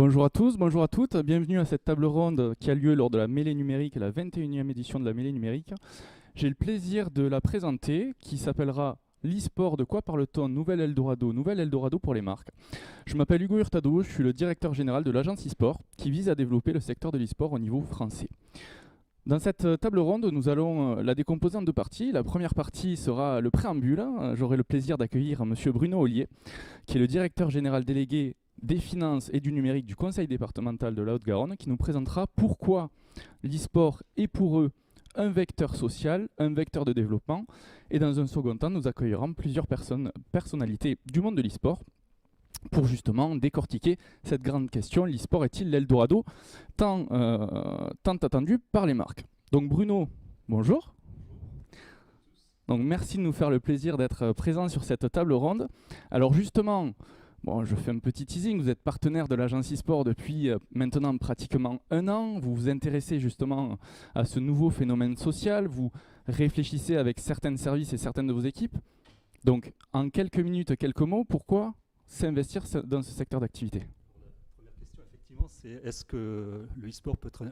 Bonjour à tous, bonjour à toutes, bienvenue à cette table ronde qui a lieu lors de la Mêlée numérique, la 21e édition de la Mêlée numérique. J'ai le plaisir de la présenter, qui s'appellera l'e-sport, de quoi parle-t-on? Nouvel Eldorado pour les marques. Je m'appelle Hugo Hurtado, je suis le directeur général de l'agence e-sport, qui vise à développer le secteur de l'e-sport au niveau français. Dans cette table ronde, nous allons la décomposer en deux parties. La première partie sera le préambule. J'aurai le plaisir d'accueillir M. Bruno Ollier, qui est le directeur général délégué des finances et du numérique du conseil départemental de la Haute-Garonne, qui nous présentera pourquoi l'e-sport est pour eux un vecteur social, un vecteur de développement. Et dans un second temps, nous accueillerons plusieurs personnalités du monde de l'e-sport pour justement décortiquer cette grande question: l'e-sport est-il l'Eldorado tant attendu par les marques? Donc Bruno, bonjour. Donc merci de nous faire le plaisir d'être présent sur cette table ronde. Alors justement, bon, je fais un petit teasing, vous êtes partenaire de l'agence e-sport depuis maintenant pratiquement un an, vous vous intéressez justement à ce nouveau phénomène social, vous réfléchissez avec certains services et certaines de vos équipes. Donc en quelques minutes, quelques mots, pourquoi s'investir dans ce secteur d'activité? Première question, effectivement, c'est est-ce que le e-sport peut être un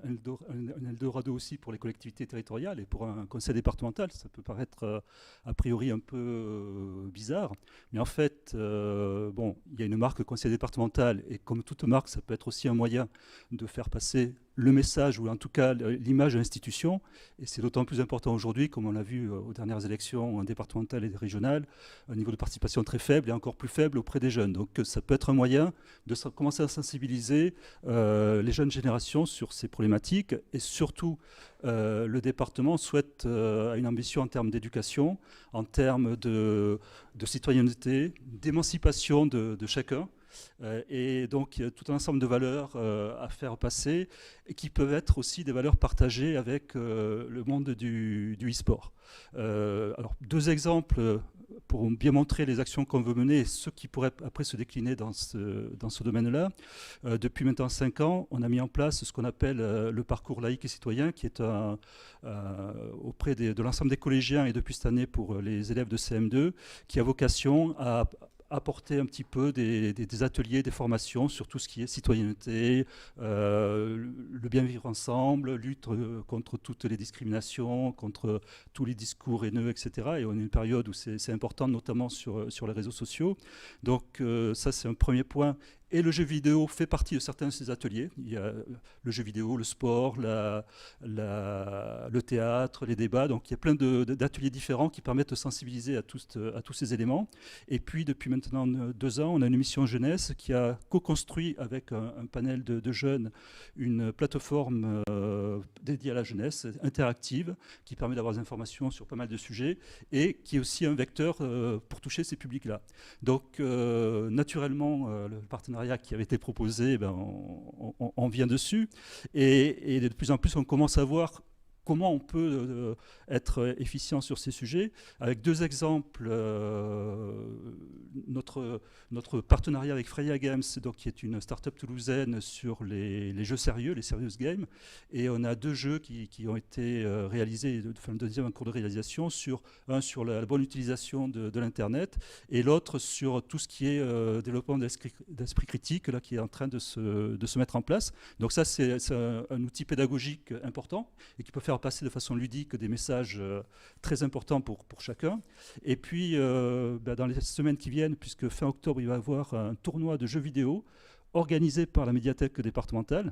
Eldorado aussi pour les collectivités territoriales et pour un conseil départemental? Ça peut paraître a priori un peu bizarre, mais en fait, bon, il y a une marque conseil départemental et comme toute marque, ça peut être aussi un moyen de faire passer le message ou en tout cas l'image de l'institution, et c'est d'autant plus important aujourd'hui, comme on l'a vu aux dernières élections départementales et régionales, un niveau de participation très faible et encore plus faible auprès des jeunes. Donc ça peut être un moyen de commencer à sensibiliser les jeunes générations sur ces problématiques, et surtout le département souhaite une ambition en termes d'éducation, en termes de citoyenneté, d'émancipation de chacun. Et donc, il y a tout un ensemble de valeurs à faire passer et qui peuvent être aussi des valeurs partagées avec le monde du e-sport. Alors, deux exemples pour bien montrer les actions qu'on veut mener et ceux qui pourraient après se décliner dans ce domaine-là. Depuis maintenant 5 ans, on a mis en place ce qu'on appelle le parcours laïque et citoyen, qui est auprès de l'ensemble des collégiens et depuis cette année pour les élèves de CM2, qui a vocation à apporter un petit peu des ateliers, des formations sur tout ce qui est citoyenneté, le bien vivre ensemble, lutte contre toutes les discriminations, contre tous les discours haineux, etc. Et on est une période où c'est important, notamment sur les réseaux sociaux. Donc ça, c'est un premier point. Et le jeu vidéo fait partie de certains de ces ateliers. Il y a le jeu vidéo, le sport, le théâtre, les débats. Donc il y a plein d'ateliers différents qui permettent de sensibiliser à tous ces éléments. Et puis depuis maintenant 2 ans, on a une mission jeunesse qui a co-construit avec un panel de jeunes une plateforme dédiée à la jeunesse, interactive, qui permet d'avoir des informations sur pas mal de sujets et qui est aussi un vecteur pour toucher ces publics-là. Donc naturellement, le partenariat qui avait été proposé, ben, on vient dessus. Et de plus en plus, on commence à voir comment on peut être efficient sur ces sujets. Avec 2 exemples, notre partenariat avec Freya Games, donc, qui est une start-up toulousaine sur les jeux sérieux, les serious games. Et on a 2 jeux qui ont été réalisés, enfin le deuxième en cours de réalisation, un sur la bonne utilisation de l'Internet et l'autre sur tout ce qui est développement d'esprit critique, là, qui est en train de se mettre en place. Donc ça, c'est un outil pédagogique important et qui peut faire passer de façon ludique des messages très importants pour chacun. Et puis, dans les semaines qui viennent, puisque fin octobre, il va y avoir un tournoi de jeux vidéo organisé par la médiathèque départementale.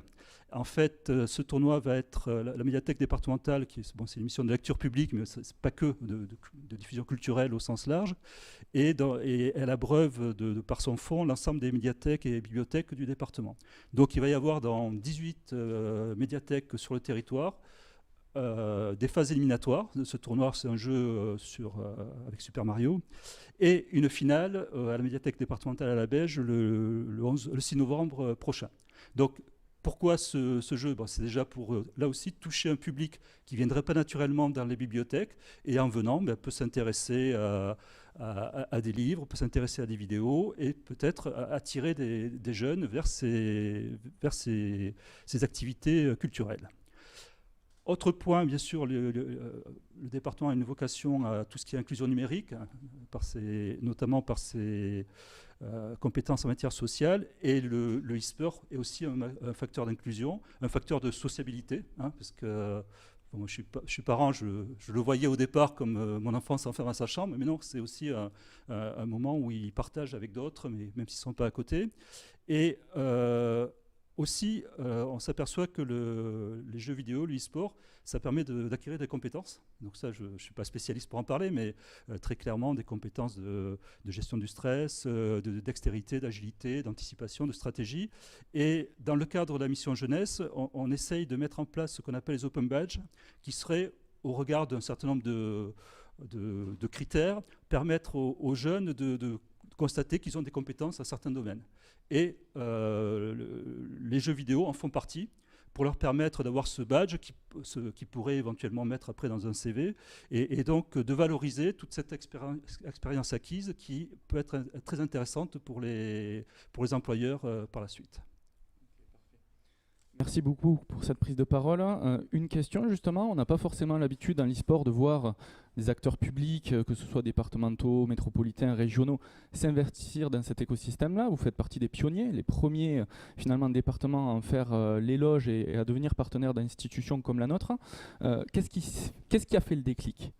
En fait, ce tournoi va être la médiathèque départementale, c'est une mission de lecture publique, mais ce n'est pas que de diffusion culturelle au sens large, et elle abreuve par son fond l'ensemble des médiathèques et bibliothèques du département. Donc il va y avoir dans 18 médiathèques sur le territoire des phases éliminatoires. Ce tournoi, c'est un jeu avec Super Mario. Et une finale à la médiathèque départementale à la Beige le 6 novembre prochain. Donc, pourquoi ce jeu? C'est déjà pour, là aussi, toucher un public qui ne viendrait pas naturellement dans les bibliothèques et en venant, peut s'intéresser à des livres, peut s'intéresser à des vidéos et peut-être attirer des jeunes vers ces activités culturelles. Autre point, bien sûr, le département a une vocation à tout ce qui est inclusion numérique. notamment par ses compétences en matière sociale, et le e-sport est aussi un facteur d'inclusion, un facteur de sociabilité, hein, parce que bon, moi, je suis parent, je le voyais au départ comme mon enfant s'enferme à sa chambre, mais non, c'est aussi un moment où il partage avec d'autres, mais même s'ils ne sont pas à côté. Et aussi, on s'aperçoit que les jeux vidéo, l'e-sport, ça permet d'acquérir des compétences. Donc ça, je ne suis pas spécialiste pour en parler, mais très clairement des compétences de gestion du stress, de dextérité, d'agilité, d'anticipation, de stratégie. Et dans le cadre de la mission jeunesse, on essaye de mettre en place ce qu'on appelle les open badges, qui seraient, au regard d'un certain nombre de critères, permettre aux jeunes de constater qu'ils ont des compétences à certains domaines. Et les jeux vidéo en font partie, pour leur permettre d'avoir ce badge qui pourrait éventuellement mettre après dans un CV, et donc de valoriser toute cette expérience acquise qui peut être très intéressante pour les employeurs par la suite. Merci beaucoup pour cette prise de parole. Une question justement, on n'a pas forcément l'habitude dans l'e-sport de voir des acteurs publics, que ce soit départementaux, métropolitains, régionaux, s'investir dans cet écosystème-là. Vous faites partie des pionniers, les premiers finalement départements à en faire l'éloge et à devenir partenaire d'institutions comme la nôtre. Qu'est-ce qui a fait le déclic ?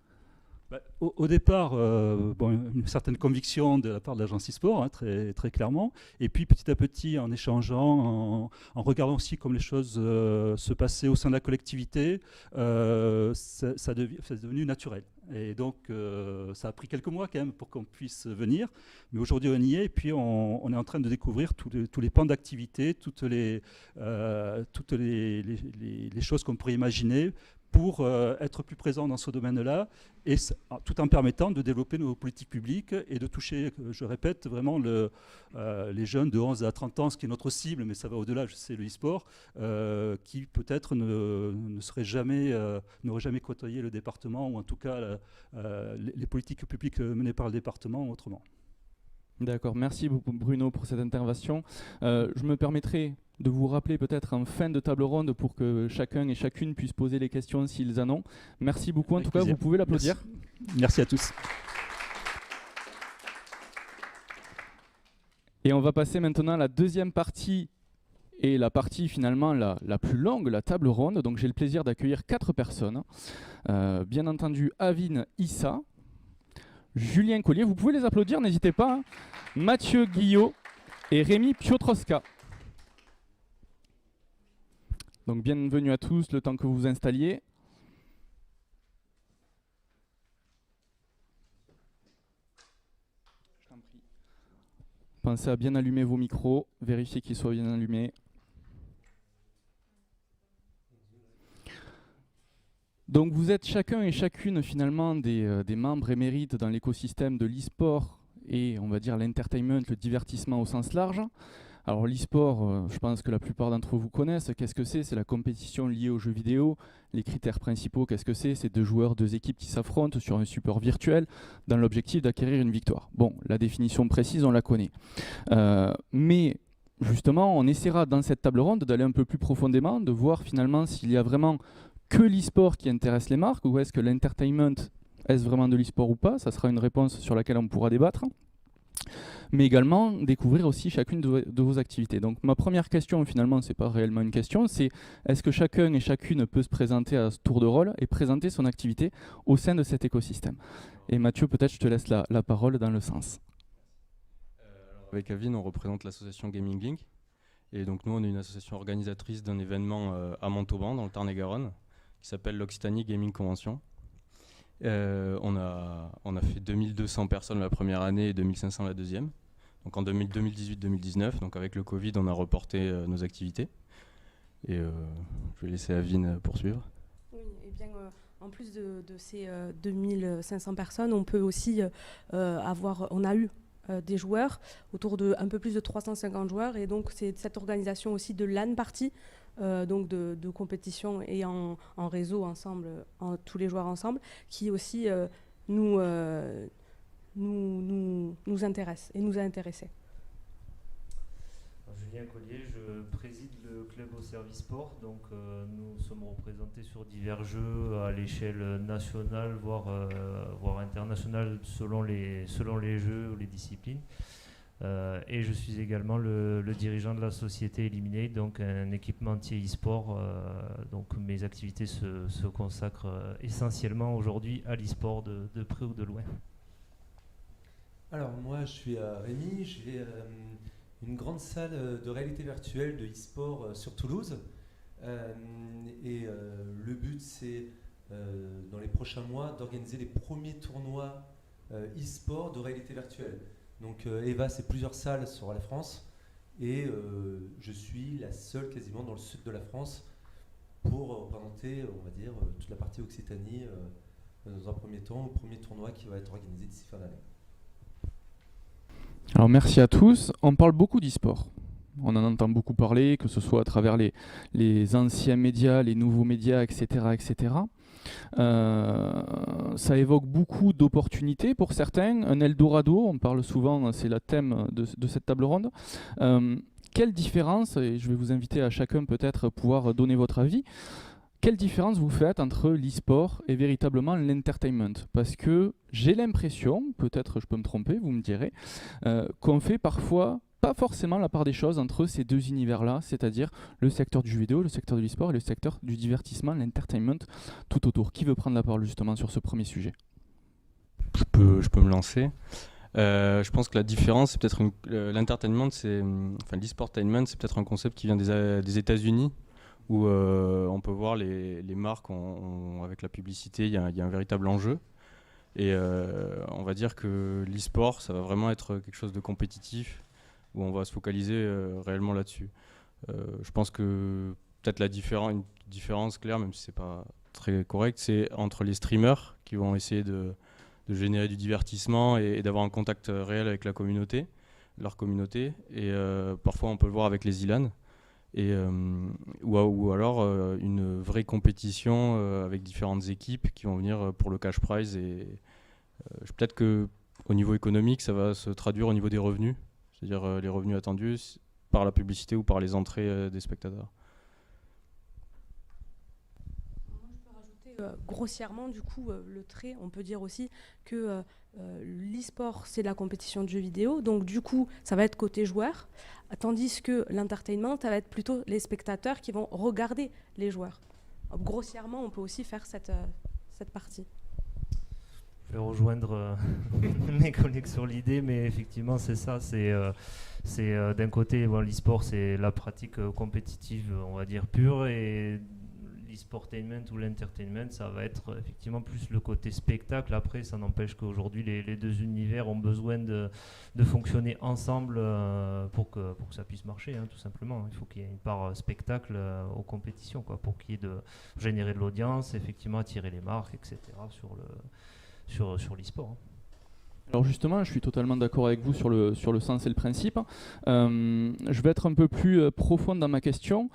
Au départ, une certaine conviction de la part de l'agence e-sport, hein, très, très clairement. Et puis petit à petit, en échangeant, en regardant aussi comme les choses se passaient au sein de la collectivité, c'est devenu naturel. Et donc, ça a pris quelques mois quand même pour qu'on puisse venir. Mais aujourd'hui, on y est. Et puis, on est en train de découvrir tous les pans d'activité, toutes les choses qu'on pourrait imaginer pour être plus présent dans ce domaine-là, et tout en permettant de développer nos politiques publiques et de toucher, je répète, vraiment les jeunes de 11 à 30 ans, ce qui est notre cible, mais ça va au-delà, je sais, le e-sport, qui peut-être n'aurait jamais côtoyé le département, ou en tout cas les politiques publiques menées par le département autrement. D'accord, merci beaucoup Bruno pour cette intervention. Je me permettrai de vous rappeler peut-être en fin de table ronde pour que chacun et chacune puisse poser les questions s'ils en ont. Merci beaucoup, en tout cas, vous pouvez l'applaudir. Merci à tous. Et on va passer maintenant à la deuxième partie, et la partie finalement la plus longue, la table ronde. Donc j'ai le plaisir d'accueillir 4 personnes. Bien entendu, Avin Issa, Julien Collier, vous pouvez les applaudir, n'hésitez pas, hein. Mathieu Guillot et Rémi Piotrowska. Donc bienvenue à tous, le temps que vous vous installiez. Je t'en prie. Pensez à bien allumer vos micros, vérifiez qu'ils soient bien allumés. Donc vous êtes chacun et chacune finalement des membres émérites dans l'écosystème de l'e-sport et on va dire l'entertainment, le divertissement au sens large. Alors l'e-sport, je pense que la plupart d'entre vous connaissent. Qu'est-ce que c'est ? C'est la compétition liée aux jeux vidéo. Les critères principaux, qu'est-ce que c'est ? C'est 2 joueurs, 2 équipes qui s'affrontent sur un support virtuel dans l'objectif d'acquérir une victoire. Bon, la définition précise, on la connaît. Mais justement, on essaiera dans cette table ronde d'aller un peu plus profondément, de voir finalement s'il y a vraiment que l'e-sport qui intéresse les marques, ou est-ce que l'entertainment, est-ce vraiment de l'e-sport ou pas ? Ça sera une réponse sur laquelle on pourra débattre. Mais également découvrir aussi chacune de vos activités. Donc ma première question, finalement, ce n'est pas réellement une question, c'est est-ce que chacun et chacune peut se présenter à ce tour de rôle et présenter son activité au sein de cet écosystème. Et Mathieu, peut-être je te laisse la parole dans le sens. Avec Avin, on représente l'association Gaming Link. Et donc nous, on est une association organisatrice d'un événement à Montauban, dans le Tarn-et-Garonne, qui s'appelle l'Occitanie Gaming Convention. On a fait 2200 personnes la première année et 2500 la deuxième. Donc en 2018-2019, donc avec le Covid, on a reporté nos activités. Et je vais laisser Avin poursuivre. Oui, et bien en plus de ces 2500 personnes, on peut aussi on a eu des joueurs, autour de un peu plus de 350 joueurs, et donc c'est cette organisation aussi de LAN party, donc de compétition et en réseau ensemble, tous les joueurs ensemble, qui aussi nous intéresse et nous a intéressés. Julien Collier, je préside le club au service sport. Donc, nous sommes représentés sur divers jeux à l'échelle nationale, voire internationale, selon les jeux ou les disciplines. Et je suis également le dirigeant de la société Eliminate, donc un équipementier e-sport. Donc, mes activités se consacrent essentiellement aujourd'hui à l'e-sport de près ou de loin. Alors moi je suis Rémi, j'ai une grande salle de réalité virtuelle de e-sport sur Toulouse et le but c'est dans les prochains mois d'organiser les premiers tournois e-sport de réalité virtuelle. Donc Eva c'est plusieurs salles sur la France et je suis la seule quasiment dans le sud de la France pour représenter on va dire toute la partie Occitanie dans un premier temps au premier tournoi qui va être organisé d'ici fin d'année. Alors merci à tous. On parle beaucoup d'e-sport. On en entend beaucoup parler, que ce soit à travers les anciens médias, les nouveaux médias, etc. etc. Ça évoque beaucoup d'opportunités pour certains. Un Eldorado, on parle souvent, c'est le thème de cette table ronde. Quelle différence, et je vais vous inviter à chacun peut-être pouvoir donner votre avis, quelle différence vous faites entre l'e-sport et véritablement l'entertainment? Parce que j'ai l'impression, peut-être je peux me tromper, vous me direz, qu'on fait parfois pas forcément la part des choses entre ces deux univers-là, c'est-à-dire le secteur du jeu vidéo, le secteur de l'e-sport et le secteur du divertissement, l'entertainment tout autour. Qui veut prendre la parole justement sur ce premier sujet? Je peux me lancer. Je pense que la différence, c'est peut-être l'entertainment, l'e-sportainment, c'est peut-être un concept qui vient des États-Unis, où on peut voir les marques avec la publicité, il y a un véritable enjeu. Et on va dire que l'e-sport, ça va vraiment être quelque chose de compétitif, où on va se focaliser réellement là-dessus. Je pense que peut-être une différence claire, même si c'est pas très correct, c'est entre les streamers qui vont essayer de générer du divertissement et d'avoir un contact réel avec leur communauté. Et parfois on peut le voir avec les ILAN. Ou alors une vraie compétition avec différentes équipes qui vont venir pour le cash prize. Et peut-être qu'au niveau économique, ça va se traduire au niveau des revenus, c'est-à-dire les revenus attendus par la publicité ou par les entrées des spectateurs. Grossièrement, du coup, le trait, on peut dire aussi que l'e-sport, c'est la compétition de jeux vidéo. Donc, du coup, ça va être côté joueur, tandis que l'entertainment, ça va être plutôt les spectateurs qui vont regarder les joueurs. Donc, grossièrement, on peut aussi faire cette partie. Je vais rejoindre mes collègues sur l'idée, mais effectivement, c'est ça. C'est d'un côté, l'e-sport, c'est la pratique compétitive, on va dire, pure, et l'e-sportainment ou l'entertainment, ça va être effectivement plus le côté spectacle. Après, ça n'empêche qu'aujourd'hui, les deux univers ont besoin de fonctionner ensemble pour que ça puisse marcher, tout simplement. Il faut qu'il y ait une part spectacle aux compétitions, pour qu'il y ait de générer de l'audience, effectivement attirer les marques, etc. sur l'e-sport. Alors justement, je suis totalement d'accord avec vous sur le sens et le principe. Je vais être un peu plus profond dans ma question.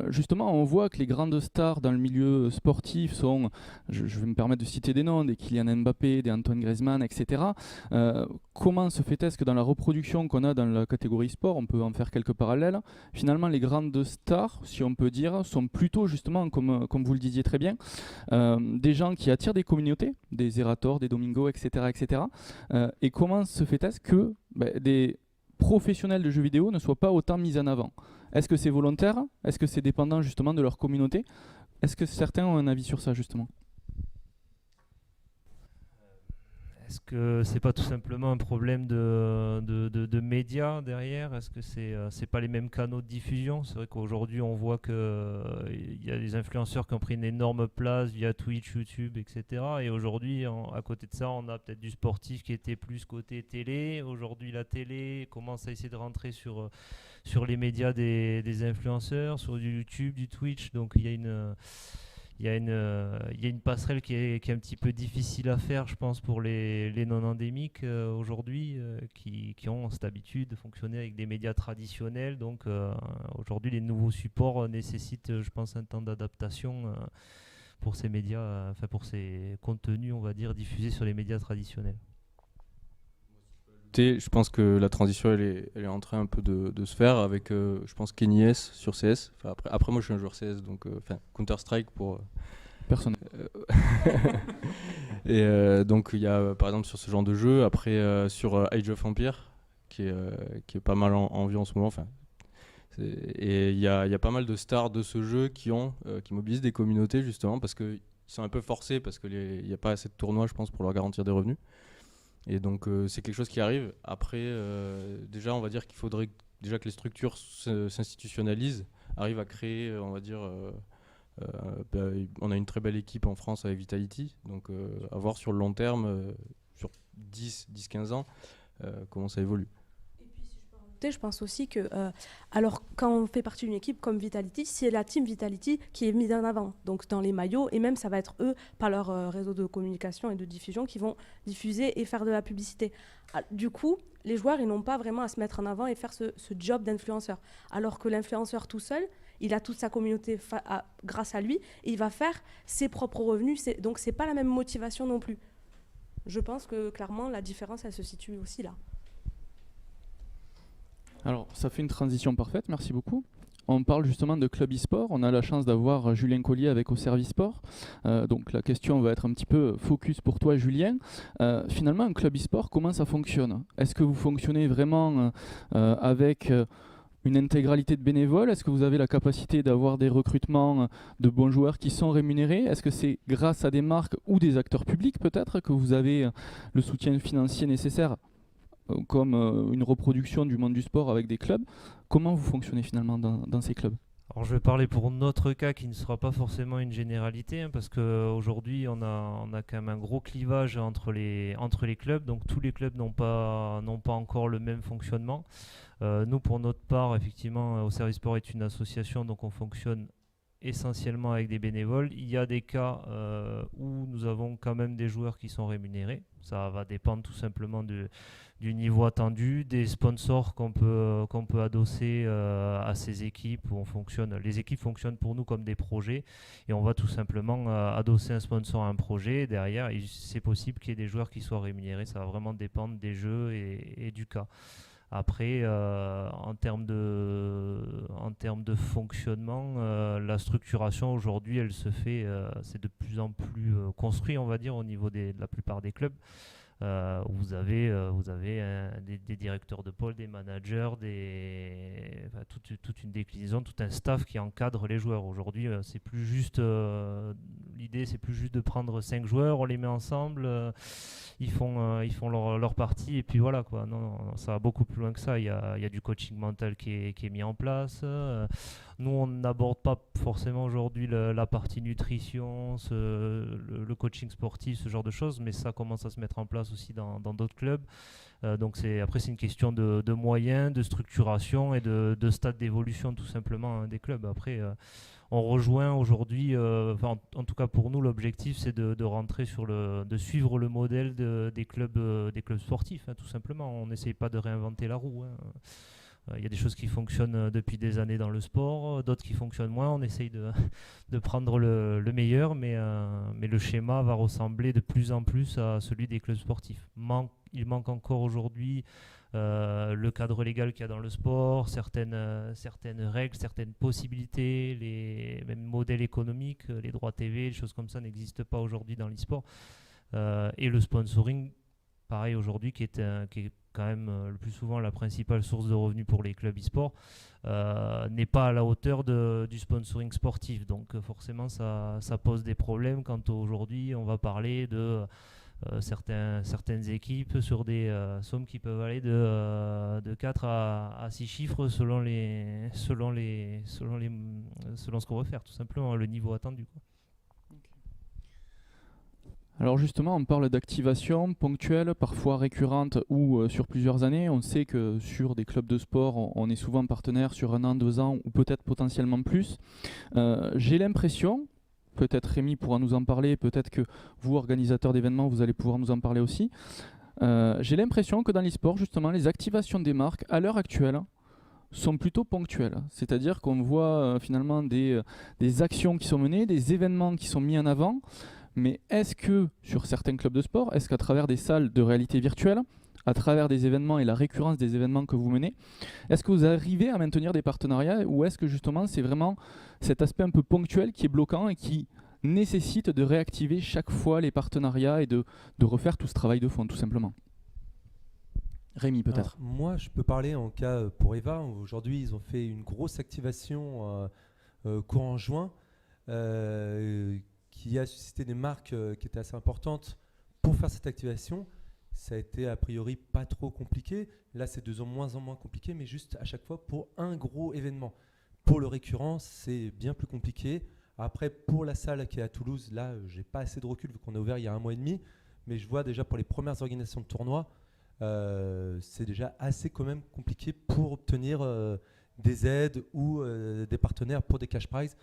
Justement, on voit que les grandes stars dans le milieu sportif sont, je vais me permettre de citer des noms, des Kylian Mbappé, des Antoine Griezmann, etc. Comment se fait-il que dans la reproduction qu'on a dans la catégorie sport, on peut en faire quelques parallèles, finalement les grandes stars, si on peut dire, sont plutôt justement, comme vous le disiez très bien, des gens qui attirent des communautés, des Zerator, des Domingo, etc. etc. Et comment se fait-il que des professionnels de jeux vidéo ne soient pas autant mis en avant? Est-ce que c'est volontaire? Est-ce que c'est dépendant justement de leur communauté? Est-ce que certains ont un avis sur ça justement? Est-ce que c'est pas tout simplement un problème de médias derrière? Est-ce que c'est pas les mêmes canaux de diffusion? C'est vrai qu'aujourd'hui on voit qu'il y a des influenceurs qui ont pris une énorme place via Twitch, YouTube, etc. Et aujourd'hui, à côté de ça, on a peut-être du sportif qui était plus côté télé. Aujourd'hui, la télé commence à essayer de rentrer sur les médias des influenceurs, sur du YouTube, du Twitch. Donc il y a une passerelle qui est un petit peu difficile à faire, je pense, pour les non-endémiques aujourd'hui, qui ont cette habitude de fonctionner avec des médias traditionnels. Donc aujourd'hui, les nouveaux supports nécessitent, je pense, un temps d'adaptation pour ces médias, pour ces contenus, on va dire, diffusés sur les médias traditionnels. côté, je pense que la transition elle est en train un peu de se faire avec, je pense, Kenny S sur CS. Enfin, après moi je suis un joueur CS, donc Counter-Strike pour... Personne. Et donc il y a par exemple sur ce genre de jeu, après sur Age of Empires, qui est pas mal en vue en ce moment. Et il y a pas mal de stars de ce jeu qui mobilisent des communautés justement parce qu'ils sont un peu forcés, parce qu'il n'y a pas assez de tournois, je pense, pour leur garantir des revenus. Et donc c'est quelque chose qui arrive. Après, déjà on va dire qu'il faudrait déjà que les structures s'institutionnalisent, arrivent à créer, on va dire... on a une très belle équipe en France avec Vitality, donc à voir sur le long terme, sur 10-15 ans, comment ça évolue. Et puis, si je peux rajouter, je pense aussi que, alors quand on fait partie d'une équipe comme Vitality, c'est la team Vitality qui est mise en avant, donc dans les maillots, et même ça va être eux, par leur réseau de communication et de diffusion, qui vont diffuser et faire de la publicité. Du coup, les joueurs, ils n'ont pas vraiment à se mettre en avant et faire ce job d'influenceur, alors que l'influenceur tout seul, il a toute sa communauté grâce à lui et il va faire ses propres revenus. Donc, ce n'est pas la même motivation non plus. Je pense que clairement, la différence, elle se situe aussi là. Alors, ça fait une transition parfaite, merci beaucoup. On parle justement de club e-sport. On a la chance d'avoir Julien Collier avec Au Service Sport. Donc la question va être un petit peu focus pour toi, Julien. Finalement, un club e-sport, comment ça fonctionne ? Est-ce que vous fonctionnez vraiment avec... une intégralité de bénévoles? Est-ce que vous avez la capacité d'avoir des recrutements de bons joueurs qui sont rémunérés? Est-ce que c'est grâce à des marques ou des acteurs publics peut-être que vous avez le soutien financier nécessaire comme une reproduction du monde du sport avec des clubs? Comment vous fonctionnez finalement dans ces clubs? Alors je vais parler pour notre cas qui ne sera pas forcément une généralité, hein, parce qu'aujourd'hui on a quand même un gros clivage entre les clubs, donc tous les clubs n'ont pas encore le même fonctionnement. Nous pour notre part, effectivement, Au Service Sport est une association, donc on fonctionne essentiellement avec des bénévoles. Il y a des cas où nous avons quand même des joueurs qui sont rémunérés. Ça va dépendre tout simplement du niveau attendu, des sponsors qu'on peut adosser à ces équipes où on fonctionne. Les équipes fonctionnent pour nous comme des projets et on va tout simplement adosser un sponsor à un projet. Et derrière, c'est possible qu'il y ait des joueurs qui soient rémunérés. Ça va vraiment dépendre des jeux et du cas. Après, en termes de fonctionnement, la structuration aujourd'hui, elle se fait, c'est de plus en plus construit, on va dire, au niveau de la plupart des clubs. Vous avez des directeurs de pôle, des managers, toute une déclinaison, tout un staff qui encadre les joueurs. Aujourd'hui, c'est plus juste l'idée, c'est plus juste de prendre 5 joueurs, on les met ensemble, ils font leur partie et puis voilà quoi. Non, ça va beaucoup plus loin que ça. Il y a du coaching mental qui est mis en place. Nous, on n'aborde pas forcément aujourd'hui la partie nutrition, le coaching sportif, ce genre de choses, mais ça commence à se mettre en place aussi dans d'autres clubs. Donc après, c'est une question de moyens, de structuration et de stade d'évolution tout simplement, hein, des clubs. Après, on rejoint aujourd'hui, en tout cas pour nous, l'objectif c'est de rentrer de suivre le modèle des clubs sportifs, hein, tout simplement. On n'essaye pas de réinventer la roue, hein. Il y a des choses qui fonctionnent depuis des années dans le sport, d'autres qui fonctionnent moins. On essaye de prendre le meilleur, mais le schéma va ressembler de plus en plus à celui des clubs sportifs. Il manque encore aujourd'hui le cadre légal qu'il y a dans le sport, certaines règles, certaines possibilités, les mêmes modèles économiques, les droits TV, les choses comme ça n'existent pas aujourd'hui dans l'e-sport. Et le sponsoring, pareil aujourd'hui, qui est quand même le plus souvent la principale source de revenus pour les clubs e-sport, n'est pas à la hauteur du sponsoring sportif. Donc forcément, ça pose des problèmes quand aujourd'hui on va parler de certaines équipes sur des sommes qui peuvent aller de 4 à 6 chiffres selon ce qu'on veut faire, tout simplement, le niveau attendu, quoi. Alors justement, on parle d'activation ponctuelle, parfois récurrente ou sur plusieurs années. On sait que sur des clubs de sport, on est souvent partenaire sur 1 an, 2 ans ou peut-être potentiellement plus. J'ai l'impression, peut-être Rémi pourra nous en parler, peut-être que vous, organisateurs d'événements, vous allez pouvoir nous en parler aussi. J'ai l'impression que dans l'e-sport, justement, les activations des marques, à l'heure actuelle, sont plutôt ponctuelles. C'est-à-dire qu'on voit finalement des actions qui sont menées, des événements qui sont mis en avant. Mais est-ce que, sur certains clubs de sport, est-ce qu'à travers des salles de réalité virtuelle, à travers des événements et la récurrence des événements que vous menez, est-ce que vous arrivez à maintenir des partenariats ou est-ce que justement c'est vraiment cet aspect un peu ponctuel qui est bloquant et qui nécessite de réactiver chaque fois les partenariats et de refaire tout ce travail de fond tout simplement? Rémi peut-être. Moi je peux parler en cas pour Eva. Aujourd'hui ils ont fait une grosse activation courant juin qui a suscité des marques qui étaient assez importantes pour faire cette activation. Ça a été a priori pas trop compliqué. Là, c'est de moins en moins compliqué, mais juste à chaque fois pour un gros événement. Pour le récurrent, c'est bien plus compliqué. Après, pour la salle qui est à Toulouse, là, j'ai pas assez de recul vu qu'on a ouvert il y a 1 mois et demi. Mais je vois déjà pour les premières organisations de tournois, c'est déjà assez quand même compliqué pour obtenir des aides ou des partenaires pour des cash prizes.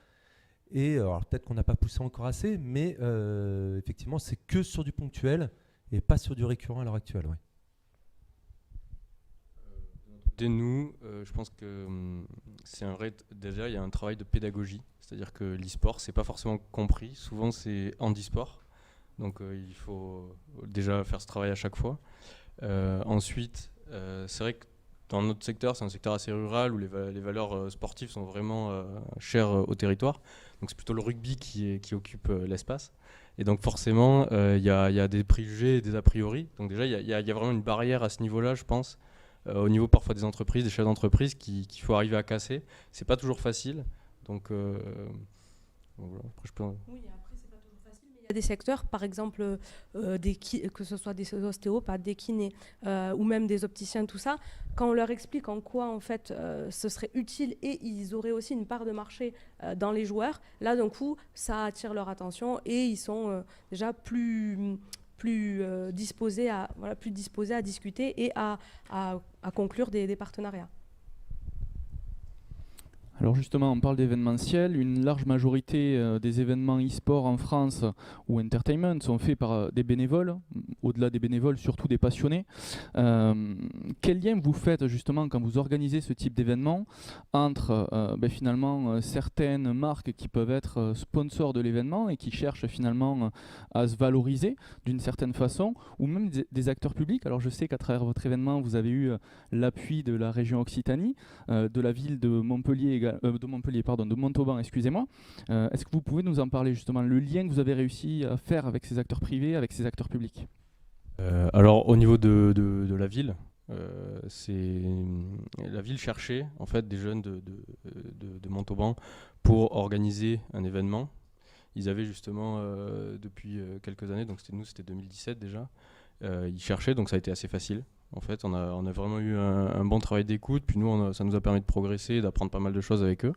Et alors peut-être qu'on n'a pas poussé encore assez, mais effectivement, c'est que sur du ponctuel et pas sur du récurrent à l'heure actuelle. Ouais. Dès nous, je pense que déjà il y a un travail de pédagogie, c'est-à-dire que l'e-sport c'est pas forcément compris, souvent c'est handisport, donc il faut déjà faire ce travail à chaque fois. Ensuite, c'est vrai que dans notre secteur, c'est un secteur assez rural où les valeurs sportives sont vraiment chères au territoire, donc c'est plutôt le rugby qui occupe l'espace. Et donc forcément, il y a des préjugés et des a priori. Donc déjà, il y a vraiment une barrière à ce niveau-là, je pense, au niveau parfois des entreprises, des chefs d'entreprise qu'il faut arriver à casser. C'est pas toujours facile. Donc voilà, après, je peux... Oui, après, c'est pas toujours facile, mais il y a des secteurs, par exemple, que ce soit des ostéopathes, des kinés, ou même des opticiens, tout ça, quand on leur explique en quoi, en fait, ce serait utile et ils auraient aussi une part de marché dans les joueurs, là, d'un coup, ça attire leur attention et ils sont déjà plus disposés à discuter et à conclure des partenariats. Alors justement, on parle d'événementiel. Une large majorité des événements e-sport en France ou entertainment sont faits par des bénévoles, au-delà des bénévoles, surtout des passionnés. Quel lien vous faites justement quand vous organisez ce type d'événement entre finalement certaines marques qui peuvent être sponsors de l'événement et qui cherchent finalement à se valoriser d'une certaine façon, ou même des acteurs publics? Alors je sais qu'à travers votre événement, vous avez eu l'appui de la région Occitanie, de la ville de Montpellier, de Montauban, excusez-moi. Est-ce que vous pouvez nous en parler justement, le lien que vous avez réussi à faire avec ces acteurs privés, avec ces acteurs publics? Alors au niveau de la ville, la ville cherchait en fait des jeunes de Montauban pour organiser un événement. Ils avaient justement depuis quelques années, donc c'était 2017 déjà, ils cherchaient, donc ça a été assez facile. En fait, on a vraiment eu un bon travail d'écoute, puis nous, ça nous a permis de progresser, d'apprendre pas mal de choses avec eux.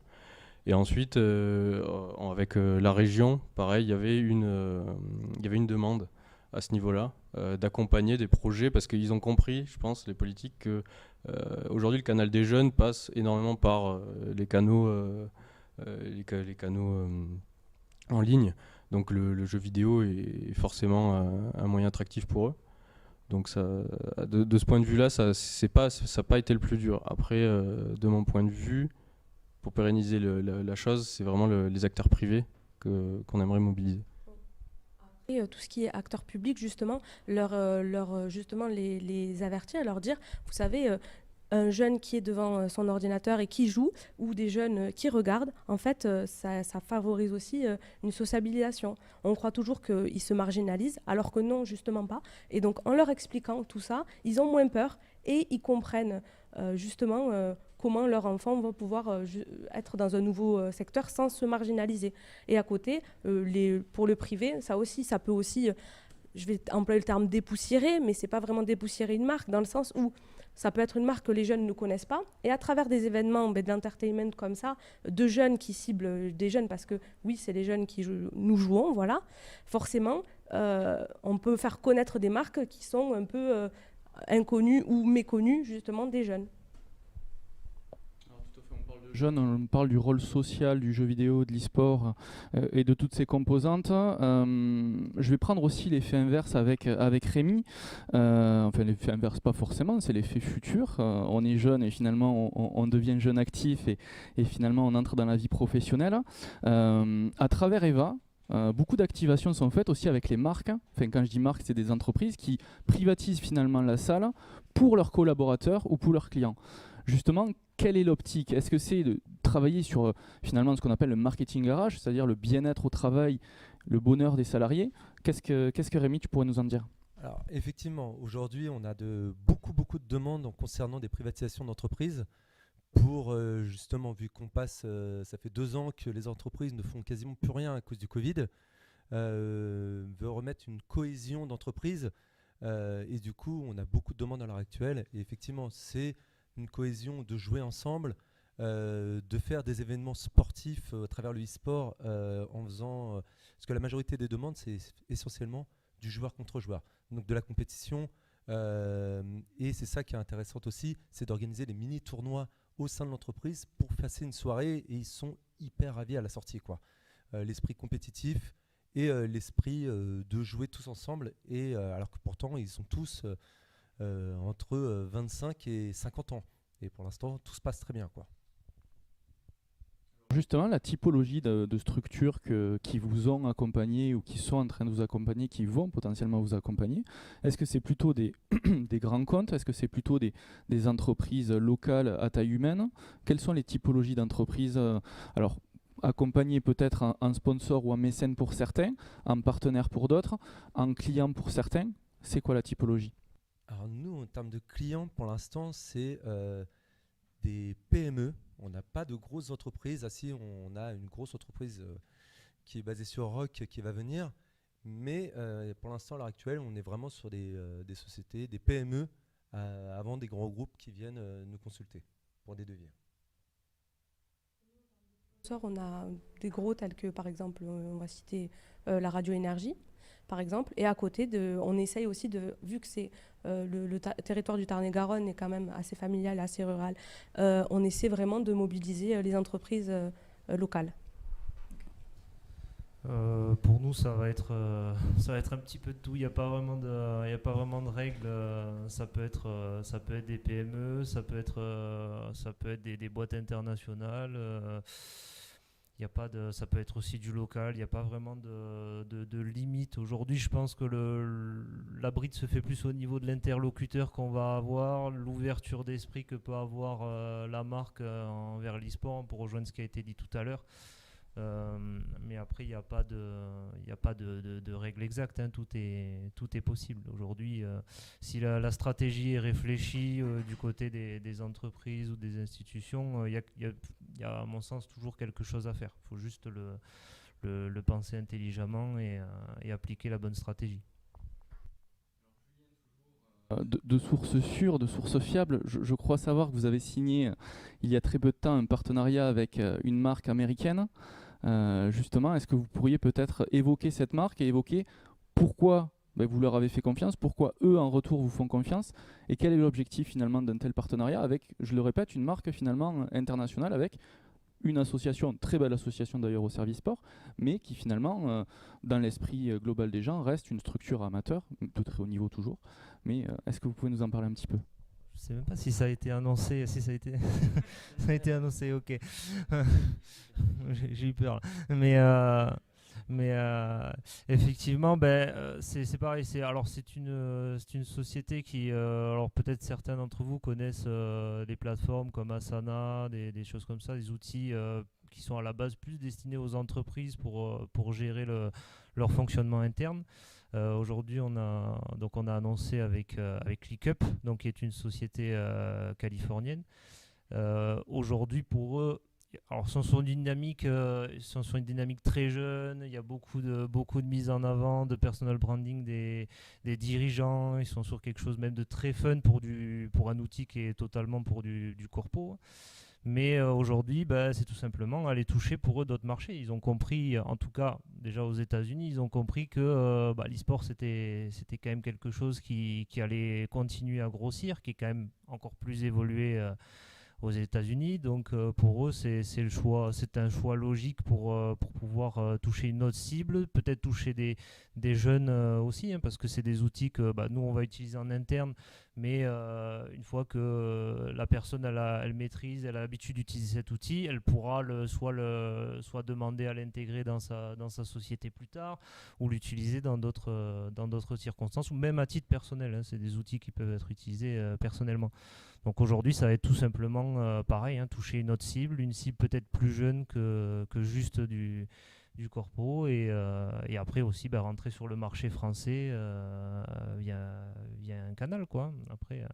Et ensuite, avec la région, pareil, il y avait une demande à ce niveau-là, d'accompagner des projets, parce qu'ils ont compris, je pense, les politiques, que aujourd'hui, le canal des jeunes passe énormément par les canaux en ligne. Donc le jeu vidéo est forcément un moyen attractif pour eux. Donc de ce point de vue-là, ça n'a pas été le plus dur. Après, de mon point de vue, pour pérenniser la chose, c'est vraiment les acteurs privés qu'on aimerait mobiliser. Et tout ce qui est acteurs publics, justement, justement les avertir, leur dire, vous savez, un jeune qui est devant son ordinateur et qui joue, ou des jeunes qui regardent, en fait, ça favorise aussi une sociabilisation. On croit toujours qu'ils se marginalisent, alors que non, justement pas. Et donc, en leur expliquant tout ça, ils ont moins peur et ils comprennent justement comment leur enfant va pouvoir être dans un nouveau secteur sans se marginaliser. Et à côté, pour le privé, ça peut aussi, je vais employer le terme dépoussiérer, mais c'est pas vraiment dépoussiérer une marque, dans le sens où ça peut être une marque que les jeunes ne connaissent pas. Et à travers des événements d'entertainment comme ça, de jeunes qui ciblent des jeunes, parce que oui, c'est les jeunes qui nous jouons, voilà. Forcément, on peut faire connaître des marques qui sont un peu inconnues ou méconnues, justement, des jeunes. Jeunes, on parle du rôle social du jeu vidéo, de l'e-sport et de toutes ces composantes. Je vais prendre aussi l'effet inverse avec Rémi. Enfin, l'effet inverse, pas forcément, c'est l'effet futur. On est jeune et finalement on devient jeune actif et finalement on entre dans la vie professionnelle. À travers Eva, beaucoup d'activations sont faites aussi avec les marques. Enfin, quand je dis marques, c'est des entreprises qui privatisent finalement la salle pour leurs collaborateurs ou pour leurs clients. Justement, quelle est l'optique? Est-ce que c'est de travailler sur finalement ce qu'on appelle le marketing RH, c'est-à-dire le bien-être au travail, le bonheur des salariés? Qu'est-ce que Rémi, tu pourrais nous en dire? Alors effectivement, aujourd'hui, on a beaucoup de demandes concernant des privatisations d'entreprises pour justement, vu qu'on passe, ça fait 2 ans que les entreprises ne font quasiment plus rien à cause du Covid, veut remettre une cohésion d'entreprise et du coup, on a beaucoup de demandes à l'heure actuelle et effectivement, c'est une cohésion de jouer ensemble, de faire des événements sportifs à travers le e-sport en faisant... parce que la majorité des demandes, c'est essentiellement du joueur contre joueur, donc de la compétition. Et c'est ça qui est intéressant aussi, c'est d'organiser des mini-tournois au sein de l'entreprise pour passer une soirée et ils sont hyper ravis à la sortie, quoi. L'esprit compétitif et l'esprit de jouer tous ensemble, et alors que pourtant ils sont tous entre 25 et 50 ans. Et pour l'instant, tout se passe très bien, quoi. Justement, la typologie de structures qui vous ont accompagné ou qui sont en train de vous accompagner, qui vont potentiellement vous accompagner, est-ce que c'est plutôt des grands comptes? Est-ce que c'est plutôt des entreprises locales à taille humaine? Quelles sont les typologies d'entreprises alors, accompagnées peut-être en sponsor ou en mécène pour certains, en partenaire pour d'autres, en client pour certains? C'est quoi la typologie? Alors nous, en termes de clients, pour l'instant, c'est des PME. On n'a pas de grosses entreprises. Ah si, on a une grosse entreprise qui est basée sur Rock qui va venir. Mais pour l'instant, à l'heure actuelle, on est vraiment sur des sociétés, des PME, avant des grands groupes qui viennent nous consulter pour des devis. On a des gros tels que, par exemple, on va citer la Radio Énergie, par exemple. Et à côté, on essaye aussi vu que c'est le territoire du Tarn-et-Garonne est quand même assez familial, assez rural, on essaie vraiment de mobiliser les entreprises locales. Pour nous, ça va être un petit peu de tout. Il n'y a pas vraiment de règles. Ça peut être des PME, ça peut être des boîtes internationales. Ça peut être aussi du local. Il n'y a pas vraiment de limite. Aujourd'hui, je pense que la bride se fait plus au niveau de l'interlocuteur qu'on va avoir, l'ouverture d'esprit que peut avoir la marque envers l'e-sport, pour rejoindre ce qui a été dit tout à l'heure. Mais après, il n'y a pas de règle exacte, hein. Tout est possible. Aujourd'hui, si la stratégie est réfléchie du côté des entreprises ou des institutions, il y a à mon sens toujours quelque chose à faire. Il faut juste le penser intelligemment et appliquer la bonne stratégie. De sources sûres, de sources fiables, je crois savoir que vous avez signé il y a très peu de temps un partenariat avec une marque américaine. Justement, est-ce que vous pourriez peut-être évoquer cette marque et évoquer pourquoi vous leur avez fait confiance, pourquoi eux en retour vous font confiance, et quel est l'objectif finalement d'un tel partenariat avec, je le répète, une marque finalement internationale, avec une association, très belle association d'ailleurs au service sport, mais qui finalement, dans l'esprit global des gens, reste une structure amateur, de très haut niveau toujours. Mais est-ce que vous pouvez nous en parler un petit peu? Je sais même pas si ça a été annoncé. Si ça a été, ça a été annoncé, ok. J'ai eu peur. Mais effectivement, c'est pareil. C'est une société qui, alors peut-être certains d'entre vous connaissent des plateformes comme Asana, des choses comme ça, des outils qui sont à la base plus destinés aux entreprises pour gérer leur fonctionnement interne. Aujourd'hui, on a annoncé avec ClickUp, donc qui est une société californienne. Aujourd'hui, pour eux, alors, ils sont sur une dynamique très jeune. Il y a beaucoup de mise en avant, de personal branding des dirigeants. Ils sont sur quelque chose même de très fun pour un outil qui est totalement pour du corpo. Mais aujourd'hui, c'est tout simplement aller toucher pour eux d'autres marchés. Ils ont compris, en tout cas déjà aux États-Unis, ils ont compris que l'e-sport c'était quand même quelque chose qui allait continuer à grossir, qui est quand même encore plus évolué aux États-Unis. Donc pour eux, c'est un choix logique pour pouvoir toucher une autre cible, peut-être toucher des jeunes aussi, hein, parce que c'est des outils que nous on va utiliser en interne, Mais une fois que la personne elle maîtrise, elle a l'habitude d'utiliser cet outil, elle pourra soit demander à l'intégrer dans sa société plus tard, ou l'utiliser dans d'autres circonstances, ou même à titre personnel. C'est des outils qui peuvent être utilisés personnellement. Donc aujourd'hui, ça va être tout simplement pareil, toucher une autre cible, une cible peut-être plus jeune que juste du corpo, et après aussi rentrer sur le marché français via un canal, quoi. Après,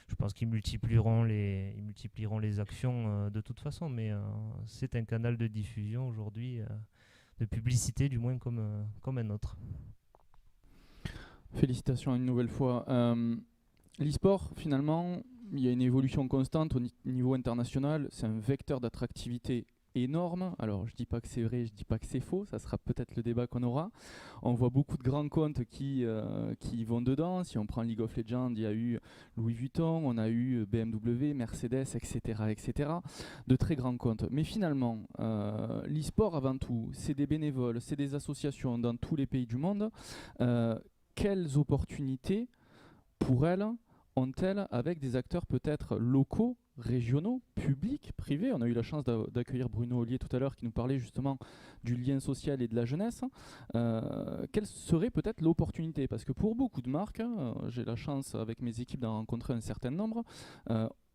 je pense qu'ils multiplieront les actions de toute façon, mais c'est un canal de diffusion aujourd'hui, de publicité du moins comme un autre. Félicitations une nouvelle fois. L'e-sport, finalement, il y a une évolution constante au niveau international. C'est un vecteur d'attractivité énorme. Alors, je ne dis pas que c'est vrai, je ne dis pas que c'est faux. Ça sera peut-être le débat qu'on aura. On voit beaucoup de grands comptes qui vont dedans. Si on prend League of Legends, il y a eu Louis Vuitton, on a eu BMW, Mercedes, etc. De très grands comptes. Mais finalement, l'e-sport, avant tout, c'est des bénévoles, c'est des associations dans tous les pays du monde. Quelles opportunités pour elles ont-elles avec des acteurs peut-être locaux, régionaux, publics, privés? On a eu la chance d'accueillir Bruno Ollier tout à l'heure qui nous parlait justement du lien social et de la jeunesse. Quelle serait peut-être l'opportunité? Parce que pour beaucoup de marques, j'ai la chance avec mes équipes d'en rencontrer un certain nombre,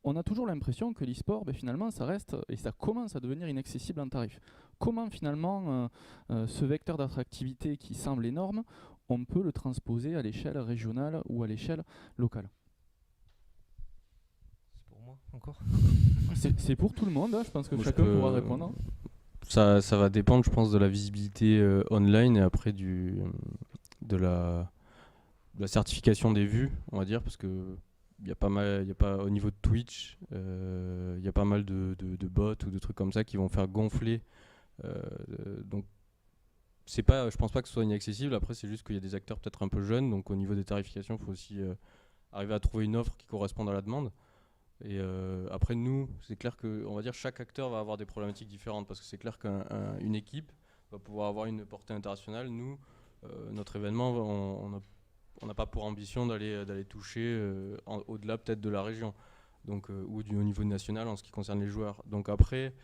on a toujours l'impression que l'e-sport, finalement, ça reste et ça commence à devenir inaccessible en tarif. Comment finalement ce vecteur d'attractivité qui semble énorme, on peut le transposer à l'échelle régionale ou à l'échelle locale? C'est pour moi encore. C'est pour tout le monde, je pense que chacun pourra répondre. Ça va dépendre, je pense, de la visibilité online et après de la certification des vues, on va dire, parce que au niveau de Twitch, il y a pas mal de bots ou de trucs comme ça qui vont faire gonfler. Donc je pense pas que ce soit inaccessible. Après, c'est juste qu'il y a des acteurs peut-être un peu jeunes, donc au niveau des tarifications, il faut aussi arriver à trouver une offre qui corresponde à la demande. Et après, nous, c'est clair que, on va dire, chaque acteur va avoir des problématiques différentes, parce que c'est clair qu'une équipe va pouvoir avoir une portée internationale. Nous, notre événement, on n'a pas pour ambition d'aller toucher au-delà peut-être de la région, donc ou au niveau national en ce qui concerne les joueurs. Donc après,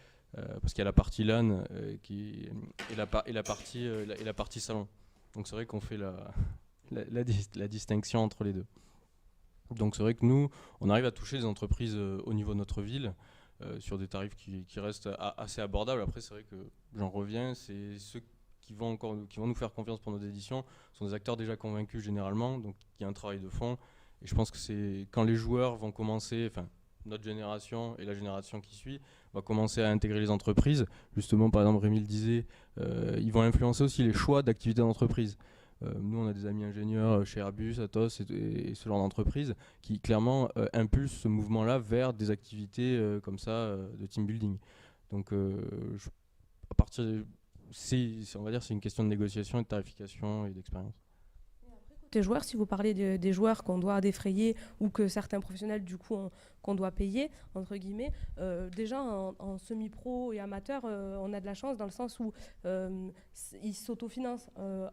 parce qu'il y a la partie LAN et la partie salon. Donc c'est vrai qu'on fait la distinction entre les deux. Donc c'est vrai que nous, on arrive à toucher les entreprises au niveau de notre ville sur des tarifs qui restent assez abordables. Après, c'est vrai que j'en reviens, c'est ceux qui vont nous faire confiance pour nos éditions sont des acteurs déjà convaincus généralement, donc il y a un travail de fond. Et je pense que c'est quand les joueurs vont commencer, enfin notre génération et la génération qui suit, va commencer à intégrer les entreprises. Justement, par exemple, Rémi le disait, ils vont influencer aussi les choix d'activités d'entreprise. Nous, on a des amis ingénieurs chez Airbus, Atos et ce genre d'entreprise qui clairement impulsent ce mouvement-là vers des activités comme ça de team building. Donc, à partir on va dire, c'est une question de négociation et de tarification et d'expérience. Des joueurs, si vous parlez des joueurs qu'on doit défrayer ou que certains professionnels du coup qu'on doit payer entre guillemets, déjà en semi-pro et amateur, on a de la chance dans le sens où ils s'autofinancent,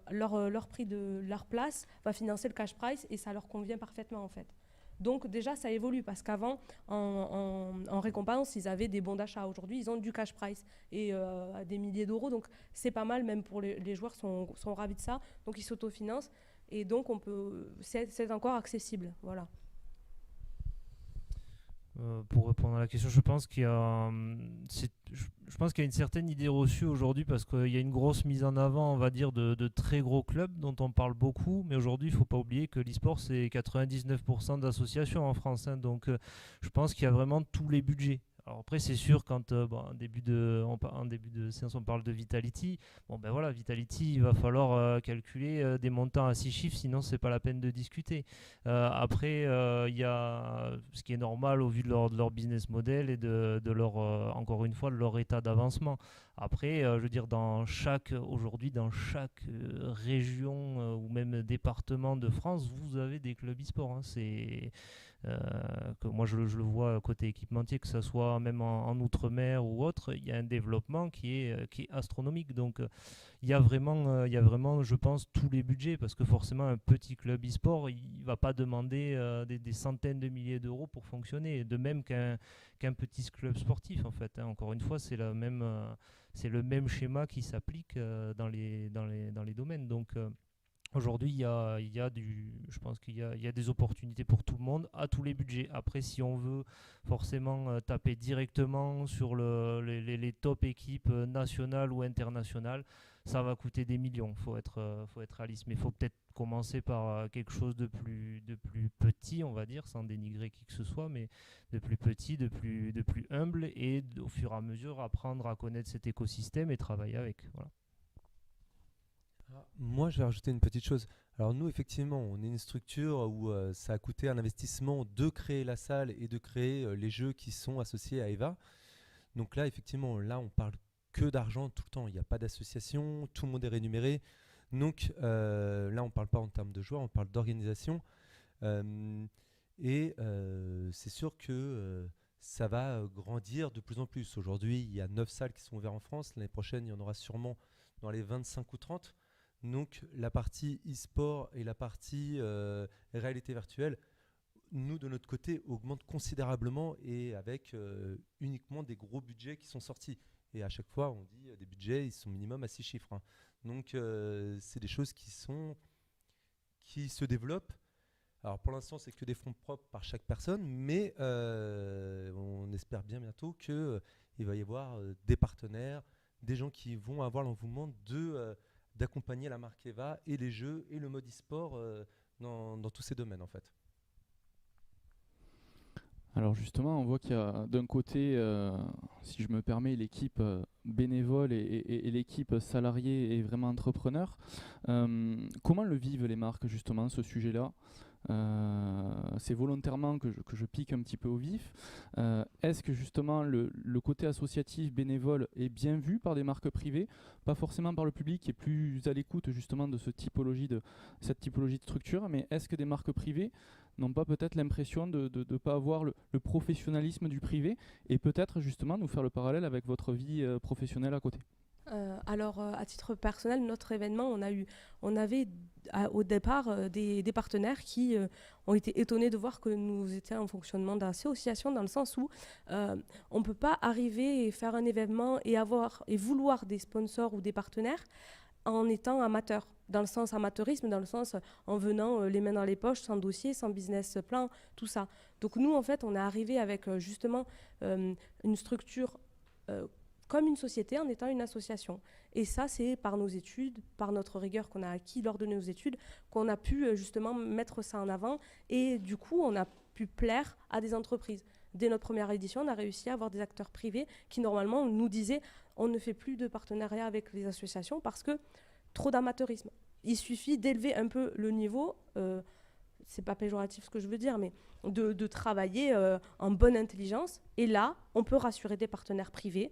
leur prix de leur place va financer le cash price et ça leur convient parfaitement en fait. Donc déjà ça évolue parce qu'avant en récompense ils avaient des bons d'achat. Aujourd'hui ils ont du cash price et à des milliers d'euros, donc c'est pas mal, même pour les joueurs sont ravis de ça, donc ils s'autofinancent. Et donc, c'est encore accessible. Voilà. Pour répondre à la question, je pense qu'il y a une certaine idée reçue aujourd'hui parce qu'il y a une grosse mise en avant, on va dire, de très gros clubs dont on parle beaucoup. Mais aujourd'hui, il ne faut pas oublier que l'e-sport, c'est 99% d'associations en France. Donc, je pense qu'il y a vraiment tous les budgets. Alors après, c'est sûr, quand en début de séance, on parle de Vitality. Voilà, Vitality, il va falloir calculer des montants à 6 chiffres, sinon c'est pas la peine de discuter. Après, il y a ce qui est normal au vu de leur business model et de leur, encore une fois, de leur état d'avancement. Après, je veux dire, aujourd'hui, dans chaque région ou même département de France, vous avez des clubs e-sport. Hein. Que moi, je le vois côté équipementier, que ce soit même en outre-mer ou autre, il y a un développement qui est astronomique. Donc, il y a vraiment, je pense, tous les budgets, parce que forcément, un petit club e-sport, il ne va pas demander des centaines de milliers d'euros pour fonctionner, de même qu'un petit club sportif, en fait. Hein. Encore une fois, c'est le même schéma qui s'applique dans les domaines. Donc, aujourd'hui, je pense qu'il y a des opportunités pour tout le monde, à tous les budgets. Après, si on veut forcément taper directement sur les top équipes nationales ou internationales, ça va coûter des millions. Faut être réaliste. Mais il faut peut-être commencer par quelque chose de plus petit, on va dire, sans dénigrer qui que ce soit, mais de plus petit, de plus humble, et au fur et à mesure apprendre à connaître cet écosystème et travailler avec. Voilà. Moi, je vais rajouter une petite chose. Alors nous, effectivement, on est une structure où ça a coûté un investissement de créer la salle et de créer les jeux qui sont associés à EVA. Donc là, effectivement, on parle que d'argent tout le temps. Il n'y a pas d'association, tout le monde est rémunéré. Donc là, on ne parle pas en termes de joueurs, on parle d'organisation. C'est sûr que ça va grandir de plus en plus. Aujourd'hui, il y a 9 salles qui sont ouvertes en France. L'année prochaine, il y en aura sûrement dans les 25 ou 30. Donc la partie e-sport et la partie réalité virtuelle, nous de notre côté, augmente considérablement, et avec uniquement des gros budgets qui sont sortis. Et à chaque fois, on dit des budgets, ils sont minimum à 6 chiffres. Hein. Donc c'est des choses qui se développent. Alors pour l'instant, c'est que des fonds propres par chaque personne, mais on espère bien bientôt qu'il va y avoir des partenaires, des gens qui vont avoir l'engouement d'accompagner la marque EVA et les jeux et le mode e-sport dans tous ces domaines en fait. Alors justement, on voit qu'il y a d'un côté, si je me permets, l'équipe bénévole et l'équipe salariée et vraiment entrepreneur. Comment le vivent les marques justement, ce sujet-là ? C'est volontairement que je pique un petit peu au vif. Est-ce que justement le côté associatif bénévole est bien vu par des marques privées, pas forcément par le public qui est plus à l'écoute justement de cette typologie de structure, mais est-ce que des marques privées n'ont pas peut-être l'impression de ne pas avoir le professionnalisme du privé, et peut-être justement nous faire le parallèle avec votre vie professionnelle à côté? Alors, à titre personnel, notre événement, on avait au départ des partenaires qui ont été étonnés de voir que nous étions en fonctionnement d'association, dans le sens où on ne peut pas arriver et faire un événement et vouloir des sponsors ou des partenaires en étant amateur, dans le sens amateurisme, dans le sens en venant les mains dans les poches, sans dossier, sans business plan, tout ça. Donc nous, en fait, on est arrivé avec justement une structure comme une société en étant une association. Et ça, c'est par nos études, par notre rigueur qu'on a acquis lors de nos études, qu'on a pu justement mettre ça en avant. Et du coup, on a pu plaire à des entreprises. Dès notre première édition, on a réussi à avoir des acteurs privés qui, normalement, nous disaient on ne fait plus de partenariat avec les associations parce que trop d'amateurisme. Il suffit d'élever un peu le niveau, c'est pas péjoratif ce que je veux dire, mais de travailler en bonne intelligence. Et là, on peut rassurer des partenaires privés.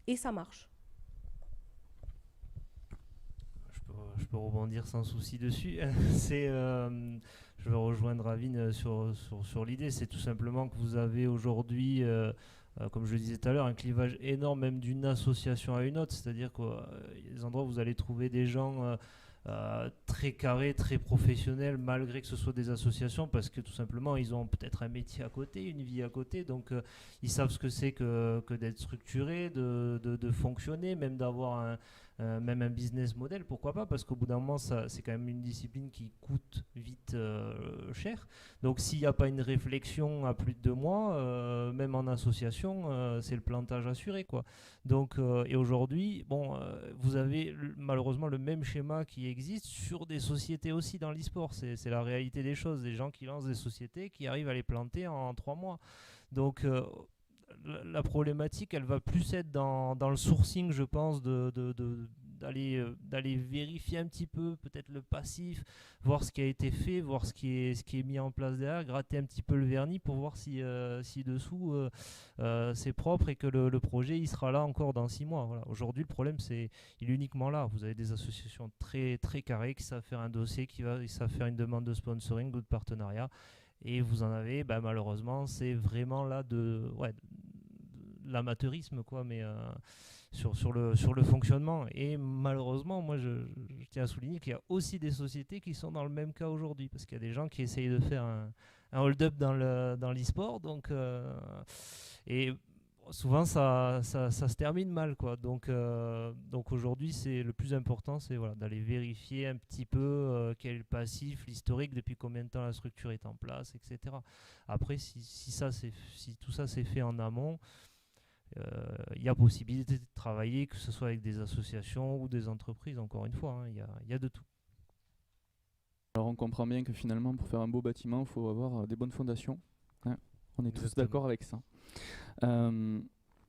Et ça marche. Je peux rebondir sans souci dessus. Je vais rejoindre Ravine sur l'idée. C'est tout simplement que vous avez aujourd'hui, comme je le disais tout à l'heure, un clivage énorme même d'une association à une autre. C'est-à-dire qu'il y a des endroits où vous allez trouver des gens très carrés, très professionnels, malgré que ce soit des associations, parce que tout simplement ils ont peut-être un métier à côté, une vie à côté, donc ils savent ce que c'est que d'être structuré, de fonctionner, même d'avoir même un business model, pourquoi pas, parce qu'au bout d'un moment c'est quand même une discipline qui coûte vite cher. Donc s'il n'y a pas une réflexion à plus de 2 mois, même en association, c'est le plantage assuré, quoi. Donc et aujourd'hui, vous avez malheureusement le même schéma qui existe sur des sociétés aussi dans l'e-sport. C'est la réalité des choses, des gens qui lancent des sociétés qui arrivent à les planter en 3 mois. Donc la problématique, elle va plus être dans le sourcing, je pense, d'aller vérifier un petit peu peut-être le passif, voir ce qui a été fait, voir ce qui est mis en place derrière, gratter un petit peu le vernis pour voir si dessous c'est propre et que le projet il sera là encore dans 6 mois. Voilà. Aujourd'hui, le problème il est uniquement là. Vous avez des associations très, très carrées qui savent faire un dossier, qui savent faire une demande de sponsoring ou de partenariat. Et vous en avez, malheureusement, c'est vraiment là de l'amateurisme, quoi, mais sur le fonctionnement. Et malheureusement, moi, je tiens à souligner qu'il y a aussi des sociétés qui sont dans le même cas aujourd'hui, parce qu'il y a des gens qui essayent de faire un hold-up dans l'e-sport, et souvent ça se termine mal, quoi. Donc aujourd'hui, le plus important, c'est d'aller vérifier un petit peu quel est le passif, l'historique, depuis combien de temps la structure est en place, etc. Après, si tout ça c'est fait en amont, il y a possibilité de travailler, que ce soit avec des associations ou des entreprises, encore une fois, il y a de tout. Alors on comprend bien que finalement, pour faire un beau bâtiment, il faut avoir des bonnes fondations. Hein, on est tous d'accord avec ça.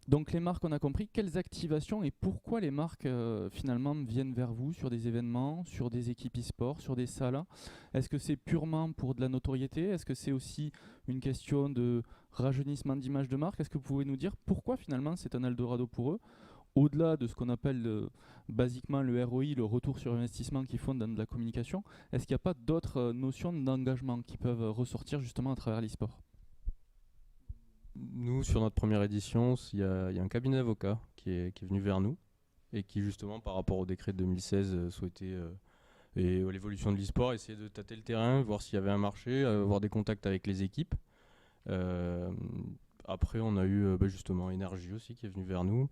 Donc les marques, on a compris. Quelles activations et pourquoi les marques finalement viennent vers vous sur des événements, sur des équipes e-sport, sur des salles? Est-ce que c'est purement pour de la notoriété? Est-ce que c'est aussi une question de rajeunissement d'image de marque? Est-ce que vous pouvez nous dire pourquoi finalement c'est un Eldorado pour eux? Au-delà de ce qu'on appelle basiquement le ROI, le retour sur investissement qu'ils font dans de la communication, est-ce qu'il n'y a pas d'autres notions d'engagement qui peuvent ressortir justement à travers l'e-sport? Nous, sur notre première édition, il y a un cabinet d'avocats qui est venu vers nous et qui, justement, par rapport au décret de 2016, souhaitait, et à l'évolution de l'e-sport, essayer de tâter le terrain, voir s'il y avait un marché, avoir des contacts avec les équipes. Après, on a eu justement Énergie aussi qui est venu vers nous,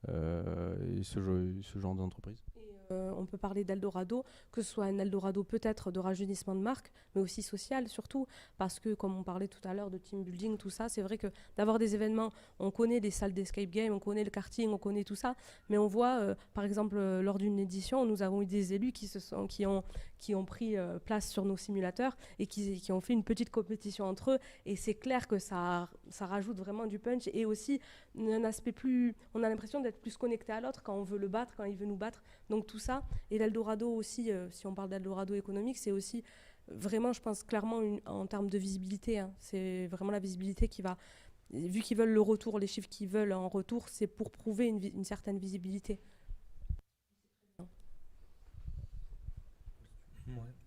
et ce genre d'entreprise. On peut parler d'Eldorado, que ce soit un Eldorado peut-être de rajeunissement de marque, mais aussi social surtout, parce que comme on parlait tout à l'heure de team building, tout ça, c'est vrai que d'avoir des événements, on connaît des salles d'escape game, on connaît le karting, on connaît tout ça, mais on voit, par exemple, lors d'une édition, nous avons eu des élus qui ont pris place sur nos simulateurs et qui ont fait une petite compétition entre eux, et c'est clair que ça rajoute vraiment du punch, et aussi un aspect on a l'impression d'être plus connecté à l'autre quand on veut le battre, quand il veut nous battre, donc tout ça. Et l'Eldorado aussi, si on parle d'Eldorado économique, c'est aussi vraiment, je pense clairement en termes de visibilité, hein, c'est vraiment la visibilité qui va, vu qu'ils veulent le retour, les chiffres qu'ils veulent en retour, c'est pour prouver une certaine visibilité.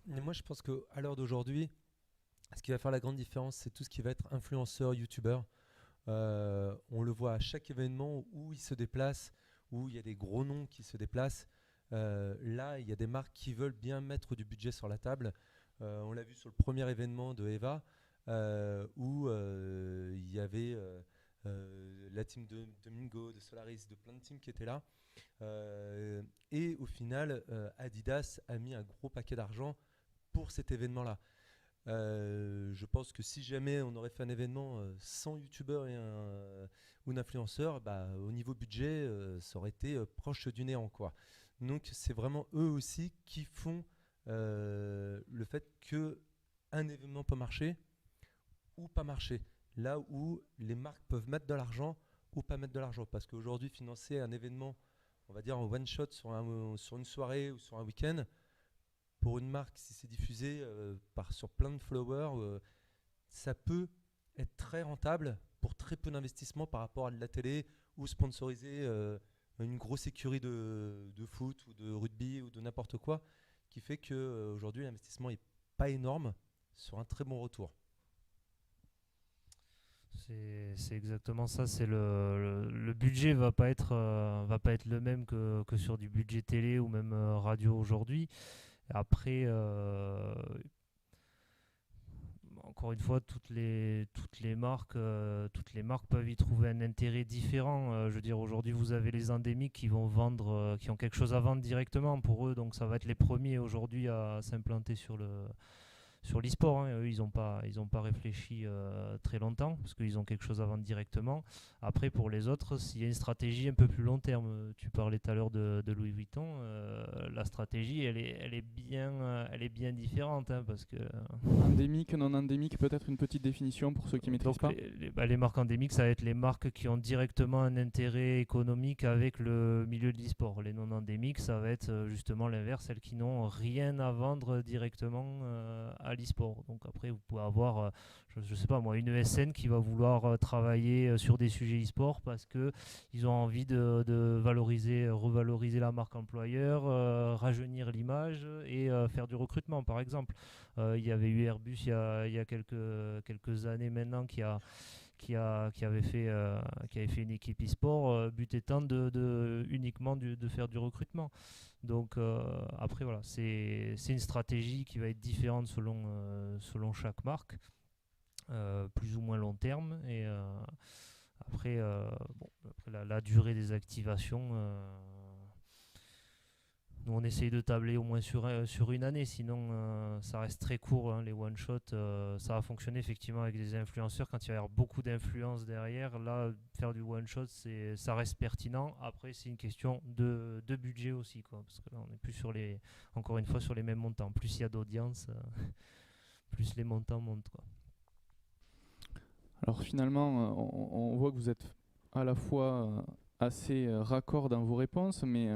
Mais moi je pense qu'à l'heure d'aujourd'hui, ce qui va faire la grande différence, c'est tout ce qui va être influenceur, youtubeur. On le voit à chaque événement où il se déplace, où il y a des gros noms qui se déplacent. Là, il y a des marques qui veulent bien mettre du budget sur la table. On l'a vu sur le premier événement de Eva, où il y avait la team de Mingo, de Solaris, de plein de teams qui étaient là. Et au final, Adidas a mis un gros paquet d'argent pour cet événement-là. Je pense que si jamais on aurait fait un événement sans youtubeur ou d'influenceur, au niveau budget, ça aurait été proche du néant, quoi. Donc c'est vraiment eux aussi qui font le fait qu'un événement peut marcher ou pas marcher. Là où les marques peuvent mettre de l'argent ou pas mettre de l'argent. Parce qu'aujourd'hui, financer un événement, on va dire en one shot sur une soirée ou sur un week-end, pour une marque, si c'est diffusé sur plein de followers, ça peut être très rentable pour très peu d'investissement par rapport à de la télé ou sponsoriser une grosse écurie de foot ou de rugby ou de n'importe quoi, qui fait qu'aujourd'hui l'investissement n'est pas énorme sur un très bon retour. C'est exactement ça. C'est le budget va pas être le même que sur du budget télé ou même radio aujourd'hui. Après, encore une fois, toutes les marques peuvent y trouver un intérêt différent. Je veux dire, aujourd'hui, vous avez les endémiques qui vont vendre, qui ont quelque chose à vendre directement pour eux, donc ça va être les premiers aujourd'hui à s'implanter sur sur l'e-sport. Eux, ils n'ont pas réfléchi très longtemps parce qu'ils ont quelque chose à vendre directement. Après, pour les autres, s'il y a une stratégie un peu plus long terme, tu parlais tout à l'heure de Louis Vuitton, la stratégie, elle est bien différente parce que Endémique, non endémique, peut-être une petite définition pour ceux qui ne maîtrisent pas. Les marques endémiques, ça va être les marques qui ont directement un intérêt économique avec le milieu de l'e-sport. Les non endémiques, ça va être justement l'inverse, celles qui n'ont rien à vendre directement à l'e-sport. Donc après, vous pouvez avoir, je sais pas moi, une ESN qui va vouloir travailler sur des sujets e-sport parce qu'ils ont envie de revaloriser la marque employeur, rajeunir l'image et faire du recrutement, par exemple. Il y avait eu Airbus il y a quelques années maintenant qui avait fait une équipe e-sport, but étant uniquement de faire du recrutement. Donc après voilà, c'est une stratégie qui va être différente selon chaque marque, plus ou moins long terme. Et après, la durée des activations, nous on essaye de tabler au moins sur une année, sinon ça reste très court, hein, les one-shots. Ça va fonctionner effectivement avec des influenceurs quand il va y avoir beaucoup d'influence derrière. Là, faire du one-shot, ça reste pertinent. Après, c'est une question de budget aussi, quoi, parce que là, on n'est plus encore une fois sur les mêmes montants. Plus il y a d'audience, plus les montants montent, quoi. Alors finalement, on voit que vous êtes à la fois assez raccord dans vos réponses, mais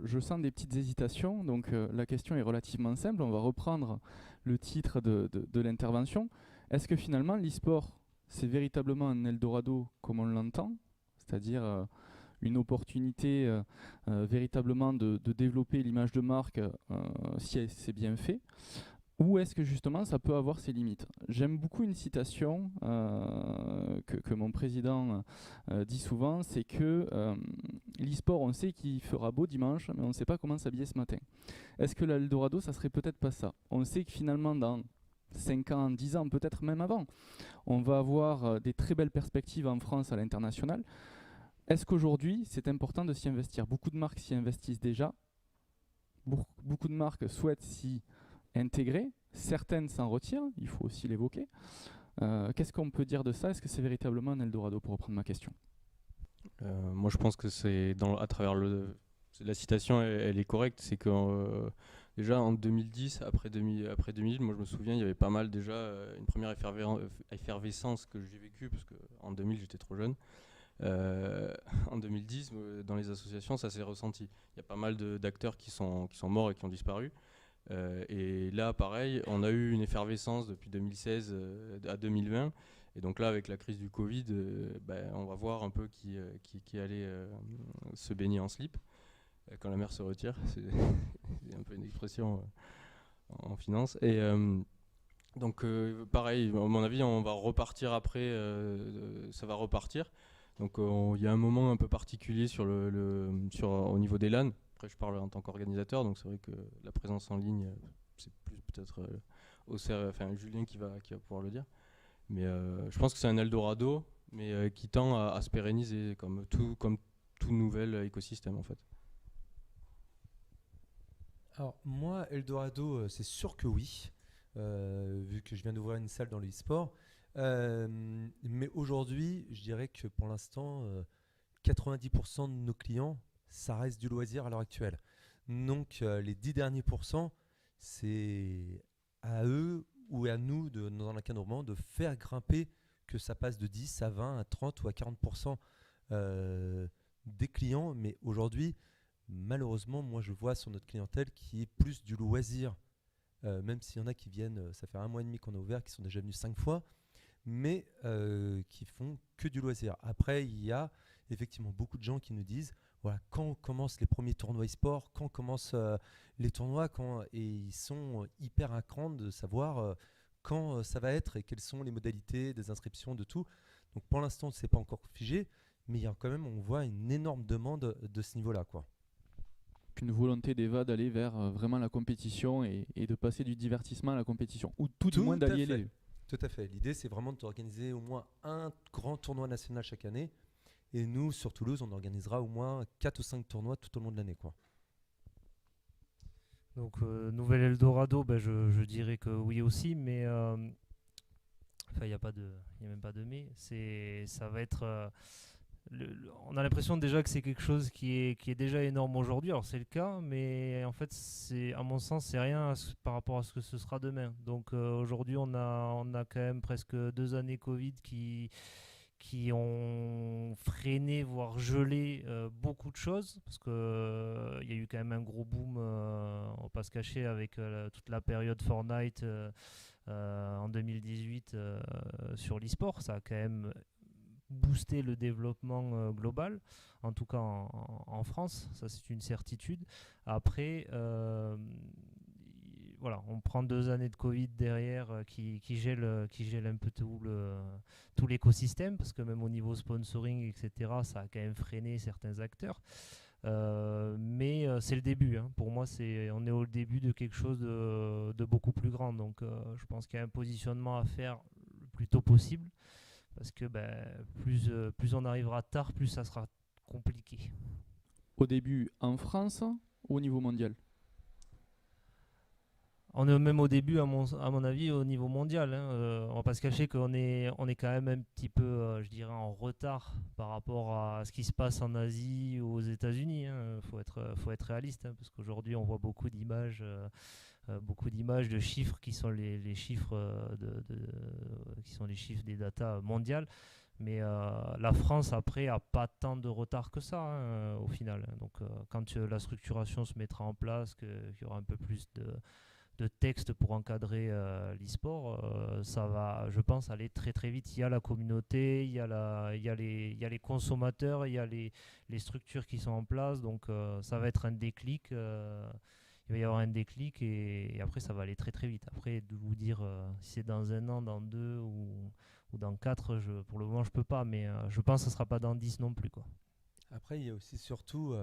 je sens des petites hésitations. Donc la question est relativement simple. On va reprendre le titre de l'intervention. Est-ce que finalement l'e-sport, c'est véritablement un Eldorado comme on l'entend, c'est-à-dire une opportunité véritablement de développer l'image de marque si c'est bien fait? Ou est-ce que justement ça peut avoir ses limites? J'aime beaucoup une citation que mon président dit souvent, c'est que l'e-sport, on sait qu'il fera beau dimanche, mais on ne sait pas comment s'habiller ce matin. Est-ce que l'Eldorado, ça serait peut-être pas ça? On sait que finalement dans 5 ans, 10 ans, peut-être même avant, on va avoir des très belles perspectives en France à l'international. Est-ce qu'aujourd'hui, c'est important de s'y investir? Beaucoup de marques s'y investissent déjà. Beaucoup de marques souhaitent s'y intégrer, certaines s'en retirent, il faut aussi l'évoquer. Qu'est-ce qu'on peut dire de ça? Est-ce que c'est véritablement un Eldorado, pour reprendre ma question? Moi je pense que c'est à travers la citation, elle est correcte, c'est que déjà en 2010, après 2000, moi je me souviens, il y avait pas mal déjà une première effervescence que j'ai vécue, parce qu'en 2000 j'étais trop jeune. En 2010, dans les associations, ça s'est ressenti. Il y a pas mal d'acteurs qui sont morts et qui ont disparu. Et là, pareil, on a eu une effervescence depuis 2016 à 2020. Et donc là, avec la crise du Covid, on va voir un peu qui allait se baigner en slip quand la mer se retire. C'est un peu une expression en finance. Et donc pareil, à mon avis, on va repartir après. Ça va repartir. Donc il y a un moment un peu particulier au niveau des LAN. Après, je parle en tant qu'organisateur, donc c'est vrai que la présence en ligne, c'est plus peut-être Julien qui va pouvoir le dire. Mais je pense que c'est un Eldorado, mais qui tend à se pérenniser comme tout nouvel écosystème en fait. Alors moi, Eldorado, c'est sûr que oui, vu que je viens d'ouvrir une salle dans le e-sport. Mais aujourd'hui, je dirais que pour l'instant, 90% de nos clients, ça reste du loisir à l'heure actuelle. Donc les 10 derniers pourcents, c'est à eux ou à nous, dans la cas normand, de faire grimper, que ça passe de 10 à 20, à 30 ou à 40% des clients. Mais aujourd'hui, malheureusement, moi je vois sur notre clientèle qui est plus du loisir, même s'il y en a qui viennent, ça fait 1 mois et demi qu'on a ouvert, qui sont déjà venus 5 fois, mais qui font que du loisir. Après, il y a effectivement beaucoup de gens qui nous disent, voilà, quand commencent les premiers tournois e-sport, quand commencent les tournois, et ils sont hyper à cran de savoir quand ça va être et quelles sont les modalités des inscriptions, de tout. Donc pour l'instant, ce n'est pas encore figé, mais il y a quand même, on voit une énorme demande de ce niveau-là, quoi. Une volonté d'Eva d'aller vers vraiment la compétition et de passer du divertissement à la compétition, ou tout du moins d'allier les deux. Tout à fait. L'idée, c'est vraiment d'organiser au moins un grand tournoi national chaque année. Et nous, sur Toulouse, on organisera au moins 4 ou 5 tournois tout au long de l'année, quoi. Donc, Nouvel Eldorado, je dirais que oui aussi, mais il n'y a même pas de mais. Ça va être. On a l'impression déjà que c'est quelque chose qui est déjà énorme aujourd'hui. Alors c'est le cas, mais en fait, à mon sens, c'est rien par rapport à ce que ce sera demain. Donc aujourd'hui, on a quand même presque 2 années Covid qui ont freiné, voire gelé beaucoup de choses, parce qu'il y a eu quand même un gros boom, on va pas se cacher, avec toute la période Fortnite en 2018 sur l'e-sport. Ça a quand même boosté le développement global, en tout cas en France, ça c'est une certitude. Après, voilà, on prend 2 années de Covid derrière qui gèlent un peu tout l'écosystème, parce que même au niveau sponsoring, etc., ça a quand même freiné certains acteurs. Mais c'est le début. Pour moi, on est au début de quelque chose de beaucoup plus grand. Donc, je pense qu'il y a un positionnement à faire le plus tôt possible, parce que plus on arrivera tard, plus ça sera compliqué. Au début en France ou au niveau mondial? On est même au début, à mon avis, au niveau mondial. On va pas se cacher qu'on est quand même un petit peu, je dirais, en retard par rapport à ce qui se passe en Asie ou aux États-Unis. Faut être réaliste, parce qu'aujourd'hui, on voit beaucoup d'images de chiffres qui sont les chiffres qui sont les chiffres des datas mondiales. Mais la France, après, a pas tant de retard que ça, au final. Donc, quand la structuration se mettra en place, qu'il y aura un peu plus de texte pour encadrer l'e-sport, ça va, je pense, aller très très vite. Il y a la communauté, il y a les consommateurs, il y a les structures qui sont en place, donc ça va être un déclic. Il va y avoir un déclic et après ça va aller très très vite. Après, de vous dire si c'est dans 1 an, dans 2 ou dans 4, pour le moment je peux pas, mais je pense que ce sera pas dans 10 non plus, quoi. Après, il y a aussi surtout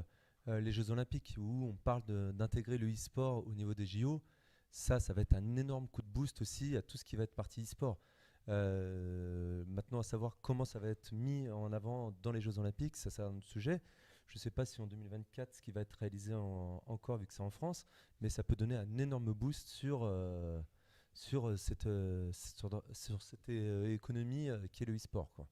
les Jeux Olympiques où on parle d'intégrer le e-sport au niveau des JO. Ça va être un énorme coup de boost aussi à tout ce qui va être partie e-sport. Maintenant, à savoir comment ça va être mis en avant dans les Jeux Olympiques, ça c'est un autre sujet. Je ne sais pas si en 2024, ce qui va être réalisé encore, vu que c'est en France, mais ça peut donner un énorme boost sur cette économie qui est le e-sport, quoi.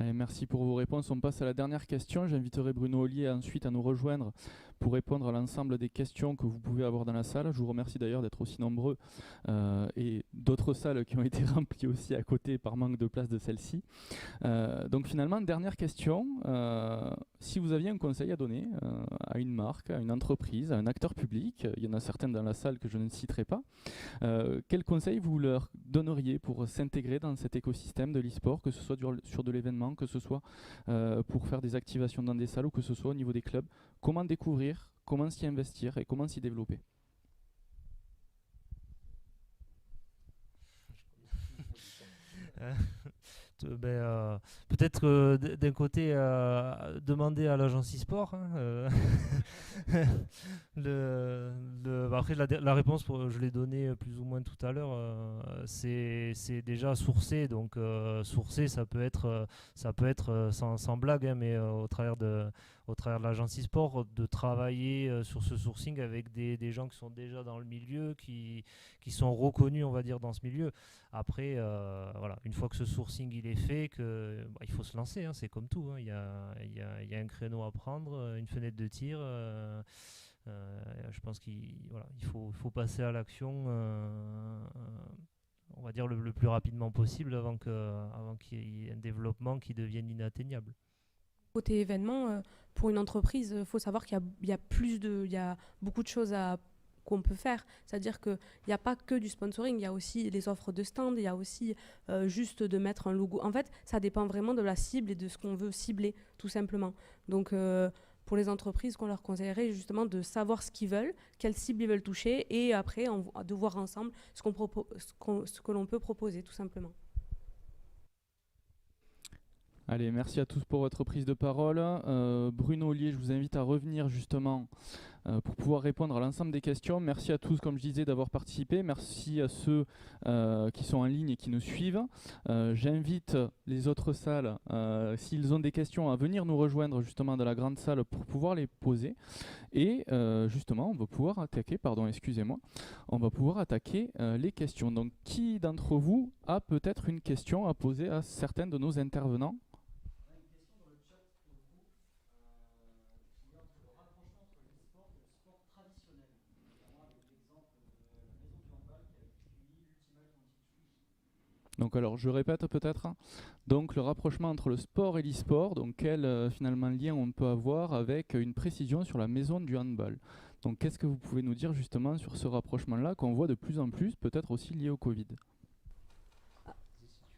Allez, merci pour vos réponses. On passe à la dernière question. J'inviterai Bruno Ollier ensuite à nous rejoindre pour répondre à l'ensemble des questions que vous pouvez avoir dans la salle. Je vous remercie d'ailleurs d'être aussi nombreux et d'autres salles qui ont été remplies aussi à côté par manque de place de celle-ci. Donc finalement, dernière question. Si vous aviez un conseil à donner à une marque, à une entreprise, à un acteur public, il y en a certains dans la salle que je ne citerai pas, quel conseil vous leur donneriez pour s'intégrer dans cet écosystème de l'e-sport, que ce soit sur de l'événement, que ce soit pour faire des activations dans des salles ou que ce soit au niveau des clubs? Comment découvrir, comment s'y investir et comment s'y développer? Peut-être d'un côté demander à l'agence e-sport, après la réponse je l'ai donnée plus ou moins tout à l'heure, c'est déjà sourcer. Donc sourcer, ça peut être sans blague, mais au travers de l'agence e-sport, de travailler sur ce sourcing avec des gens qui sont déjà dans le milieu, qui sont reconnus, on va dire, dans ce milieu. Après, voilà, une fois que ce sourcing il est fait, il faut se lancer, c'est comme tout. Il y a un créneau à prendre, une fenêtre de tir. Je pense qu'il faut passer à l'action, on va dire le plus rapidement possible avant qu'il y ait un développement qui devienne inatteignable. Côté événement, pour une entreprise, il faut savoir qu'il y a beaucoup de choses qu'on peut faire. C'est-à-dire qu'il n'y a pas que du sponsoring, il y a aussi les offres de stand, il y a aussi juste de mettre un logo. En fait, ça dépend vraiment de la cible et de ce qu'on veut cibler, tout simplement. Donc, pour les entreprises, qu'on leur conseillerait justement de savoir ce qu'ils veulent, quelle cible ils veulent toucher, et après, de voir ensemble ce que l'on peut proposer, tout simplement. Allez, merci à tous pour votre prise de parole. Bruno Ollier, je vous invite à revenir justement pour pouvoir répondre à l'ensemble des questions. Merci à tous, comme je disais, d'avoir participé. Merci à ceux qui sont en ligne et qui nous suivent. J'invite les autres salles, s'ils ont des questions, à venir nous rejoindre justement dans la grande salle pour pouvoir les poser. Et justement, on va pouvoir attaquer, les questions. Donc, qui d'entre vous a peut-être une question à poser à certains de nos intervenants ? Donc alors je répète peut-être, donc le rapprochement entre le sport et l'e-sport, donc quel finalement lien on peut avoir avec une précision sur la maison du handball. Donc qu'est-ce que vous pouvez nous dire justement sur ce rapprochement-là qu'on voit de plus en plus, peut-être aussi lié au Covid ?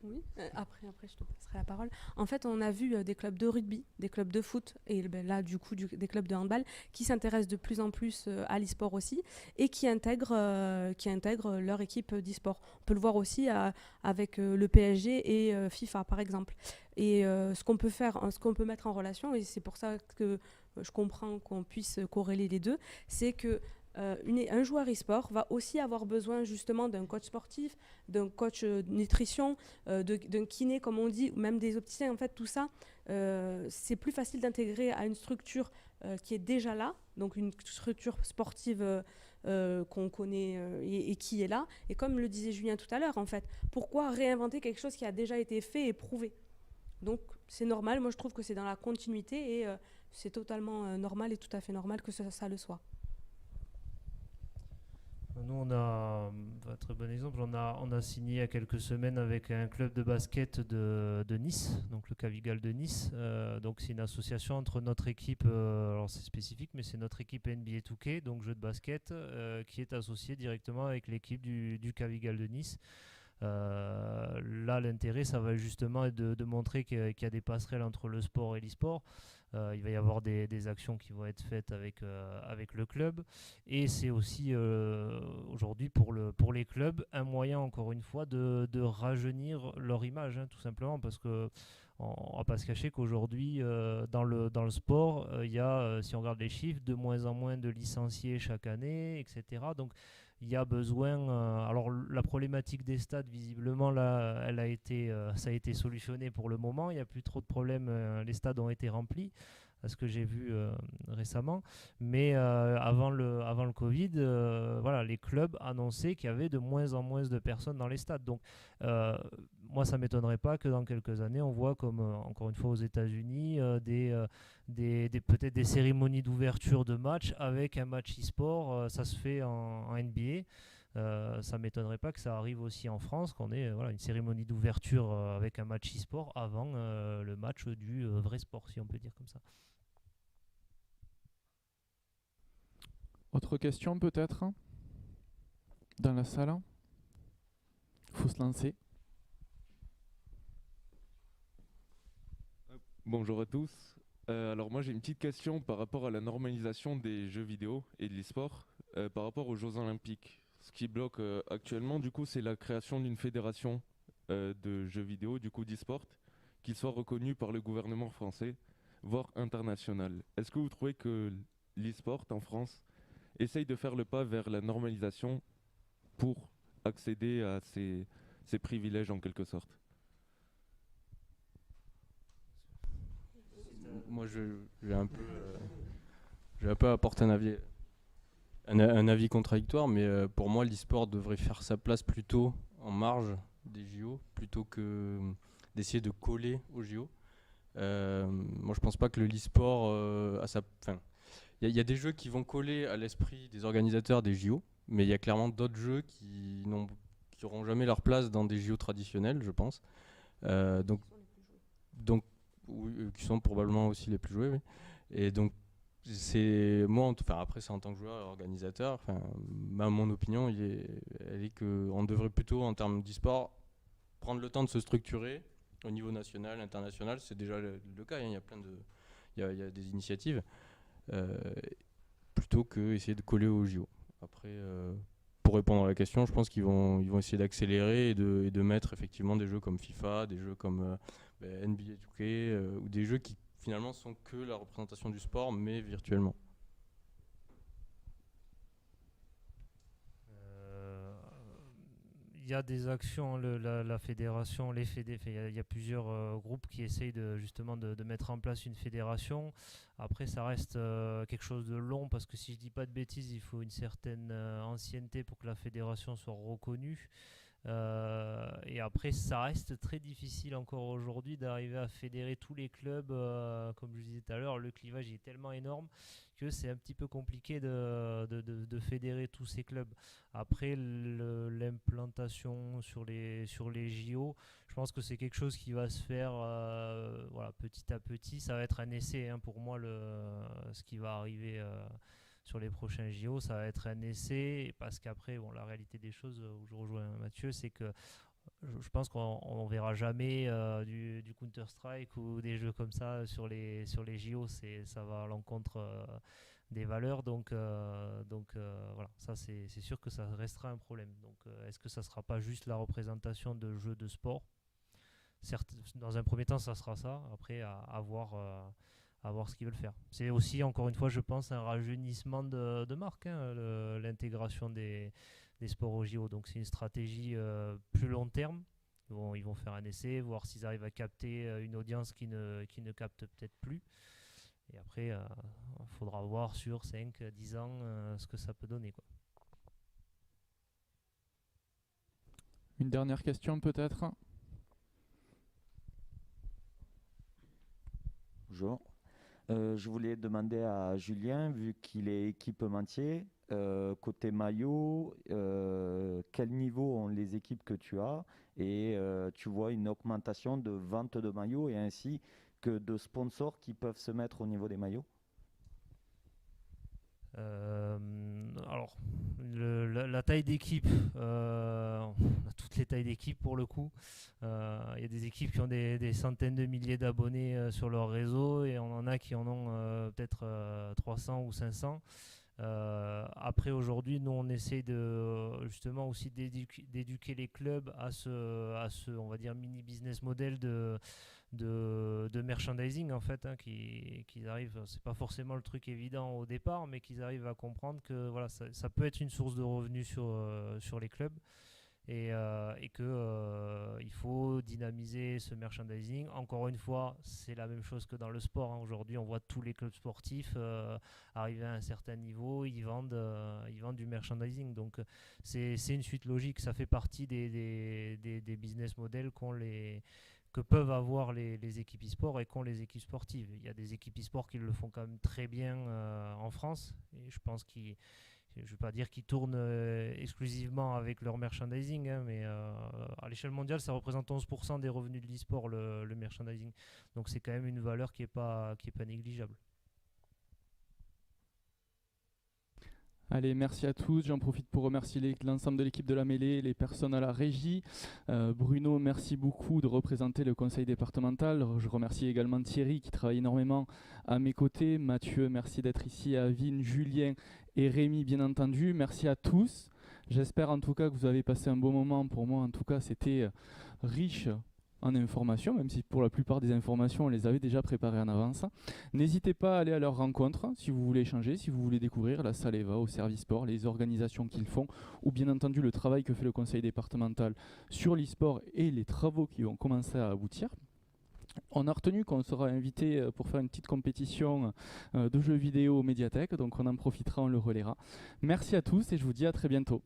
Oui, après je te passerai la parole. En fait, on a vu des clubs de rugby, des clubs de foot et là, du coup, des clubs de handball qui s'intéressent de plus en plus à l'e-sport aussi et qui intègrent leur équipe d'e-sport. On peut le voir aussi avec le PSG et FIFA, par exemple. Et ce qu'on peut mettre en relation, et c'est pour ça que je comprends qu'on puisse corréler les deux, c'est que un joueur e-sport va aussi avoir besoin justement d'un coach sportif, d'un coach nutrition, d'un kiné comme on dit, ou même des opticiens. En fait, tout ça, c'est plus facile d'intégrer à une structure qui est déjà là, donc une structure sportive qu'on connaît et qui est là. Et comme le disait Julien tout à l'heure, en fait, pourquoi réinventer quelque chose qui a déjà été fait et prouvé ? Donc c'est normal, moi je trouve que c'est dans la continuité et c'est totalement normal et tout à fait normal que ça le soit. Nous, on a un très bon exemple. On a signé il y a quelques semaines avec un club de basket de Nice, donc le Cavigal de Nice. Donc c'est une association entre notre équipe, alors c'est spécifique, mais c'est notre équipe NBA 2K, donc jeu de basket, qui est associée directement avec l'équipe du Cavigal de Nice. Là, l'intérêt, ça va justement être de montrer qu'il y a des passerelles entre le sport et l'e-sport. Il va y avoir des actions qui vont être faites avec le club et c'est aussi aujourd'hui pour les clubs un moyen encore une fois de rajeunir leur image, tout simplement parce que on ne va pas se cacher qu'aujourd'hui dans le sport il y a, si on regarde les chiffres, de moins en moins de licenciés chaque année, etc. Donc il y a besoin. Alors la problématique des stades, visiblement là, ça a été solutionné pour le moment. Il n'y a plus trop de problèmes. Les stades ont été remplis, à ce que j'ai vu récemment. Mais avant le Covid, voilà, les clubs annonçaient qu'il y avait de moins en moins de personnes dans les stades. Donc moi, ça ne m'étonnerait pas que dans quelques années, on voit comme encore une fois aux États-Unis peut-être des cérémonies d'ouverture de matchs avec un match e-sport. Ça se fait en NBA. Ça ne m'étonnerait pas que ça arrive aussi en France, qu'on ait une cérémonie d'ouverture avec un match e-sport avant le match du vrai sport, si on peut dire comme ça. Autre question peut-être dans la salle ? Il faut se lancer. Bonjour à tous. Alors moi j'ai une petite question par rapport à la normalisation des jeux vidéo et de l'e-sport par rapport aux Jeux Olympiques. Ce qui bloque actuellement du coup c'est la création d'une fédération de jeux vidéo, du coup d'e-sport, qui soit reconnue par le gouvernement français, voire international. Est-ce que vous trouvez que l'e-sport en France essaye de faire le pas vers la normalisation pour accéder à ces privilèges en quelque sorte ? Moi, je vais un peu apporter un avis contradictoire, mais pour moi, l'e-sport devrait faire sa place plutôt en marge des JO, plutôt que d'essayer de coller aux JO. Moi, je pense pas que l'e-sport a sa... Enfin, il y a des jeux qui vont coller à l'esprit des organisateurs des JO, mais il y a clairement d'autres jeux qui n'auront jamais leur place dans des JO traditionnels, je pense. Donc oui, qui sont probablement aussi les plus joués, oui. Et donc c'est moi, après c'est en tant que joueur et organisateur, mon opinion elle est qu'on devrait plutôt en termes d'e-sport prendre le temps de se structurer au niveau national, international. C'est déjà le cas, il y a des initiatives plutôt que essayer de coller au JO. Après pour répondre à la question, je pense qu'ils vont essayer d'accélérer et de mettre effectivement des jeux comme FIFA, des jeux comme NBA 2K ou des jeux qui finalement sont que la représentation du sport mais virtuellement. Il y a des actions, la fédération, il y a plusieurs groupes qui essayent justement de mettre en place une fédération. Après, ça reste quelque chose de long parce que si je dis pas de bêtises, il faut une certaine ancienneté pour que la fédération soit reconnue. Et après, ça reste très difficile encore aujourd'hui d'arriver à fédérer tous les clubs. Comme je disais tout à l'heure, le clivage est tellement énorme que c'est un petit peu compliqué de fédérer tous ces clubs. Après, l'implantation sur les JO, je pense que c'est quelque chose qui va se faire petit à petit. Ça va être un essai pour moi, ce qui va arriver sur les prochains JO, ça va être un essai, parce qu'après, la réalité des choses, où je rejoins Mathieu, c'est que je pense qu'on ne verra jamais du Counter-Strike ou des jeux comme ça sur les JO. Ça va à l'encontre des valeurs, donc voilà, ça c'est sûr que ça restera un problème. Donc est-ce que ça ne sera pas juste la représentation de jeux de sport? Certes, dans un premier temps, ça sera ça, après à voir ce qu'ils veulent faire. C'est aussi, encore une fois, je pense, un rajeunissement de marque, l'intégration des sports au JO. Donc c'est une stratégie plus long terme. Ils vont faire un essai, voir s'ils arrivent à capter une audience qui ne capte peut-être plus. Et après, il faudra voir sur 5-10 ans ce que ça peut donner, quoi. Une dernière question peut-être? Bonjour. Je voulais demander à Julien, vu qu'il est équipementier, côté maillot, quel niveau ont les équipes que tu as et tu vois une augmentation de vente de maillots et ainsi que de sponsors qui peuvent se mettre au niveau des maillots? Alors, la taille d'équipe, on a toutes les tailles d'équipe pour le coup. Il y a des équipes qui ont des centaines de milliers d'abonnés sur leur réseau et on en a qui en ont peut-être 300 ou 500. Après, aujourd'hui, nous on essaie justement aussi d'éduquer les clubs à ce on va dire mini business model de merchandising en fait, qu'ils arrivent, c'est pas forcément le truc évident au départ, mais qu'ils arrivent à comprendre que voilà, ça peut être une source de revenus sur les clubs et que il faut dynamiser ce merchandising. Encore une fois, c'est la même chose que dans le sport, Aujourd'hui, on voit tous les clubs sportifs arriver à un certain niveau, ils vendent du merchandising. Donc c'est une suite logique, ça fait partie des business models que peuvent avoir les équipes e-sport et qu'ont les équipes sportives. Il y a des équipes e-sport qui le font quand même très bien en France, et je pense je ne vais pas dire qu'ils tournent exclusivement avec leur merchandising, mais à l'échelle mondiale, ça représente 11% des revenus de l'e-sport, le merchandising. Donc c'est quand même une valeur qui est pas négligeable. Allez, merci à tous. J'en profite pour remercier l'ensemble de l'équipe de la mêlée, les personnes à la régie. Bruno, merci beaucoup de représenter le conseil départemental. Je remercie également Thierry qui travaille énormément à mes côtés. Mathieu, merci d'être ici. Avine, Julien et Rémi, bien entendu. Merci à tous. J'espère en tout cas que vous avez passé un bon moment. Pour moi, en tout cas, c'était riche en informations, même si pour la plupart des informations, on les avait déjà préparées en avance. N'hésitez pas à aller à leur rencontre si vous voulez échanger, si vous voulez découvrir la Saleva au service sport, les organisations qu'ils font, ou bien entendu le travail que fait le conseil départemental sur l'e-sport et les travaux qui vont commencer à aboutir. On a retenu qu'on sera invité pour faire une petite compétition de jeux vidéo aux médiathèques, donc on en profitera, on le relaiera. Merci à tous et je vous dis à très bientôt.